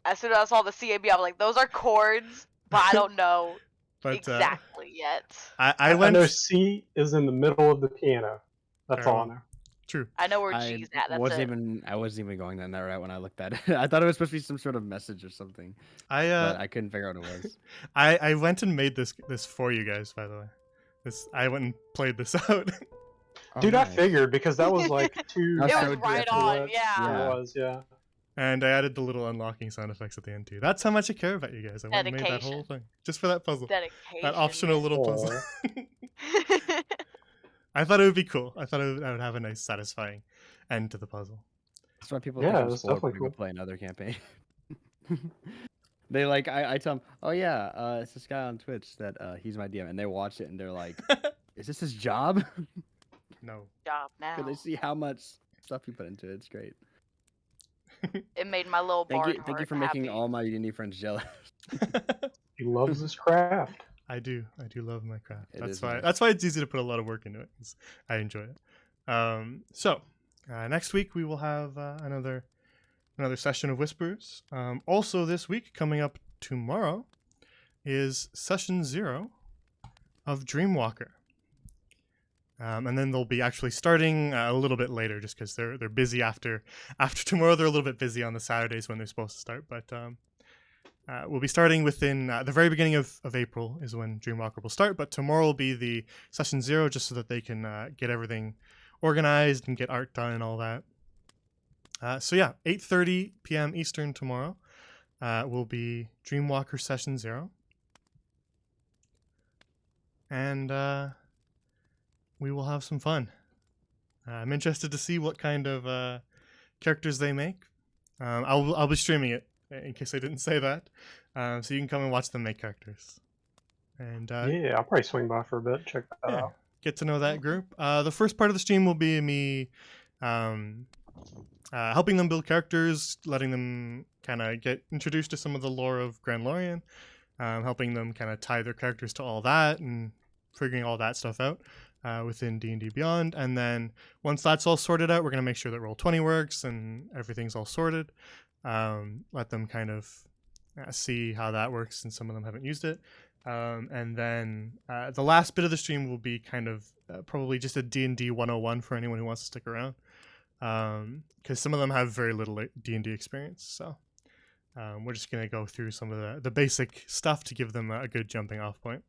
As soon as I saw the CAB, I was like, those are chords, but I don't know but exactly yet. I I went. know C is in the middle of the piano. That's Fair all I enough. know. True. I know where I G's at. That's wasn't it. even going down that route when I looked at it. I thought it was supposed to be some sort of message or something, but I I couldn't figure out what it was. I went and made this for you guys. By the way, I went and played this out. Oh, Dude, I nice. figured because that was like two. That It was so right definitely on, what yeah. It was, yeah. And I added the little unlocking sound effects at the end too. That's how much I care about you guys. I went and made that whole Dedication. thing just for that puzzle. Dedication. That optional man. little puzzle. Aw. I thought it would be cool. I thought I would have a nice, satisfying end to the puzzle. That's why people Yeah, think I'm that's spoiled definitely when I go cool. play another campaign. They like I tell them, oh yeah, it's this guy on Twitch that he's my DM, and they watch it and they're like, is this his job? No. Job Because now. they see how much stuff you put into it. It's great. It made my little bard Thank you heart for making happy. all my uni friends jealous. He loves his craft. I do love my craft. It That's is why. nice. That's why it's easy to put a lot of work into it. 'Cause I enjoy it. So next week we will have another session of Whispers. Also this week, coming up tomorrow, is session 0 of Dreamwalker. And then they'll be actually starting a little bit later, just because they're busy after tomorrow. They're a little bit busy on the Saturdays when they're supposed to start, but we'll be starting within the very beginning of April is when Dreamwalker will start. But tomorrow will be the session 0, just so that they can get everything organized and get art done and all that. So yeah, 8:30 p.m. Eastern tomorrow will be Dreamwalker session 0, and we will have some fun. I'm interested to see what kind of characters they make. I'll be streaming it in case I didn't say that, so you can come and watch them make characters. And Yeah, I'll probably swing by for a bit, check that yeah, out. get to know that group. The first part of the stream will be me helping them build characters, letting them kind of get introduced to some of the lore of Grand Lorien, helping them kind of tie their characters to all that and figuring all that stuff out within D&D Beyond. And then once that's all sorted out, we're going to make sure that Roll20 works and everything's all sorted. Let them kind of see how that works, since some of them haven't used it. And then the last bit of the stream will be kind of probably just a D&D 101 for anyone who wants to stick around, because some of them have very little D&D experience. So we're just going to go through some of the basic stuff to give them a good jumping off point.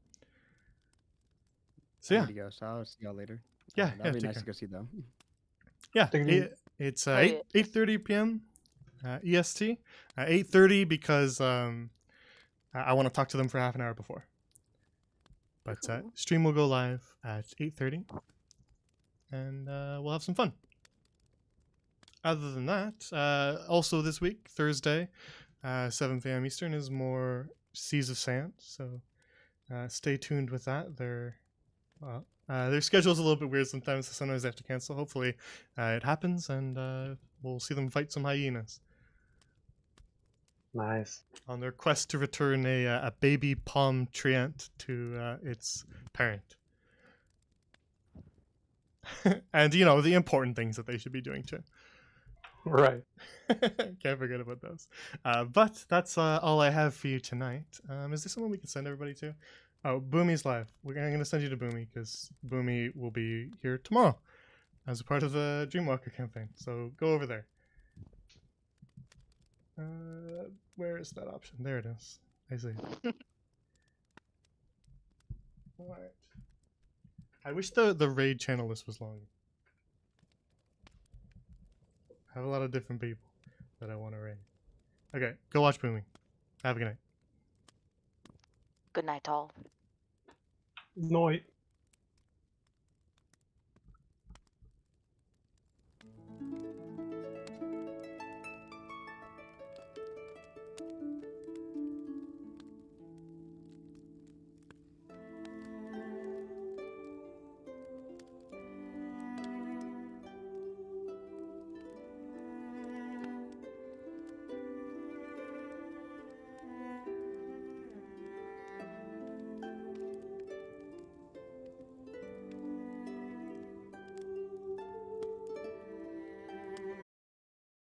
So I yeah, need to go, so I'll see y'all later. Yeah, That'd yeah, be take nice care. to go see them. yeah, Take it it's Wait. 8:30 p.m. EST. 8:30 because I want to talk to them for half an hour before. But stream will go live at 8:30, and we'll have some fun. Other than that, also this week, Thursday, 7 p.m. Eastern, is more Seas of Sand. So stay tuned with that. Their schedule's a little bit weird sometimes, so sometimes they have to cancel. Hopefully it happens, and we'll see them fight some hyenas Nice. on their quest to return a baby palm treant to its parent. And, the important things that they should be doing too. Right. Can't forget about those. But that's all I have for you tonight. Is there someone we can send everybody to? Oh, Boomy's live. I'm going to send you to Boomy, because Boomy will be here tomorrow as a part of the Dreamwalker campaign. So go over there. Where is that option? There it is. I see. Alright. I wish the raid channel list was longer. I have a lot of different people that I want to raid. Okay, go watch Boomy. Have a good night. Good night, all. Night.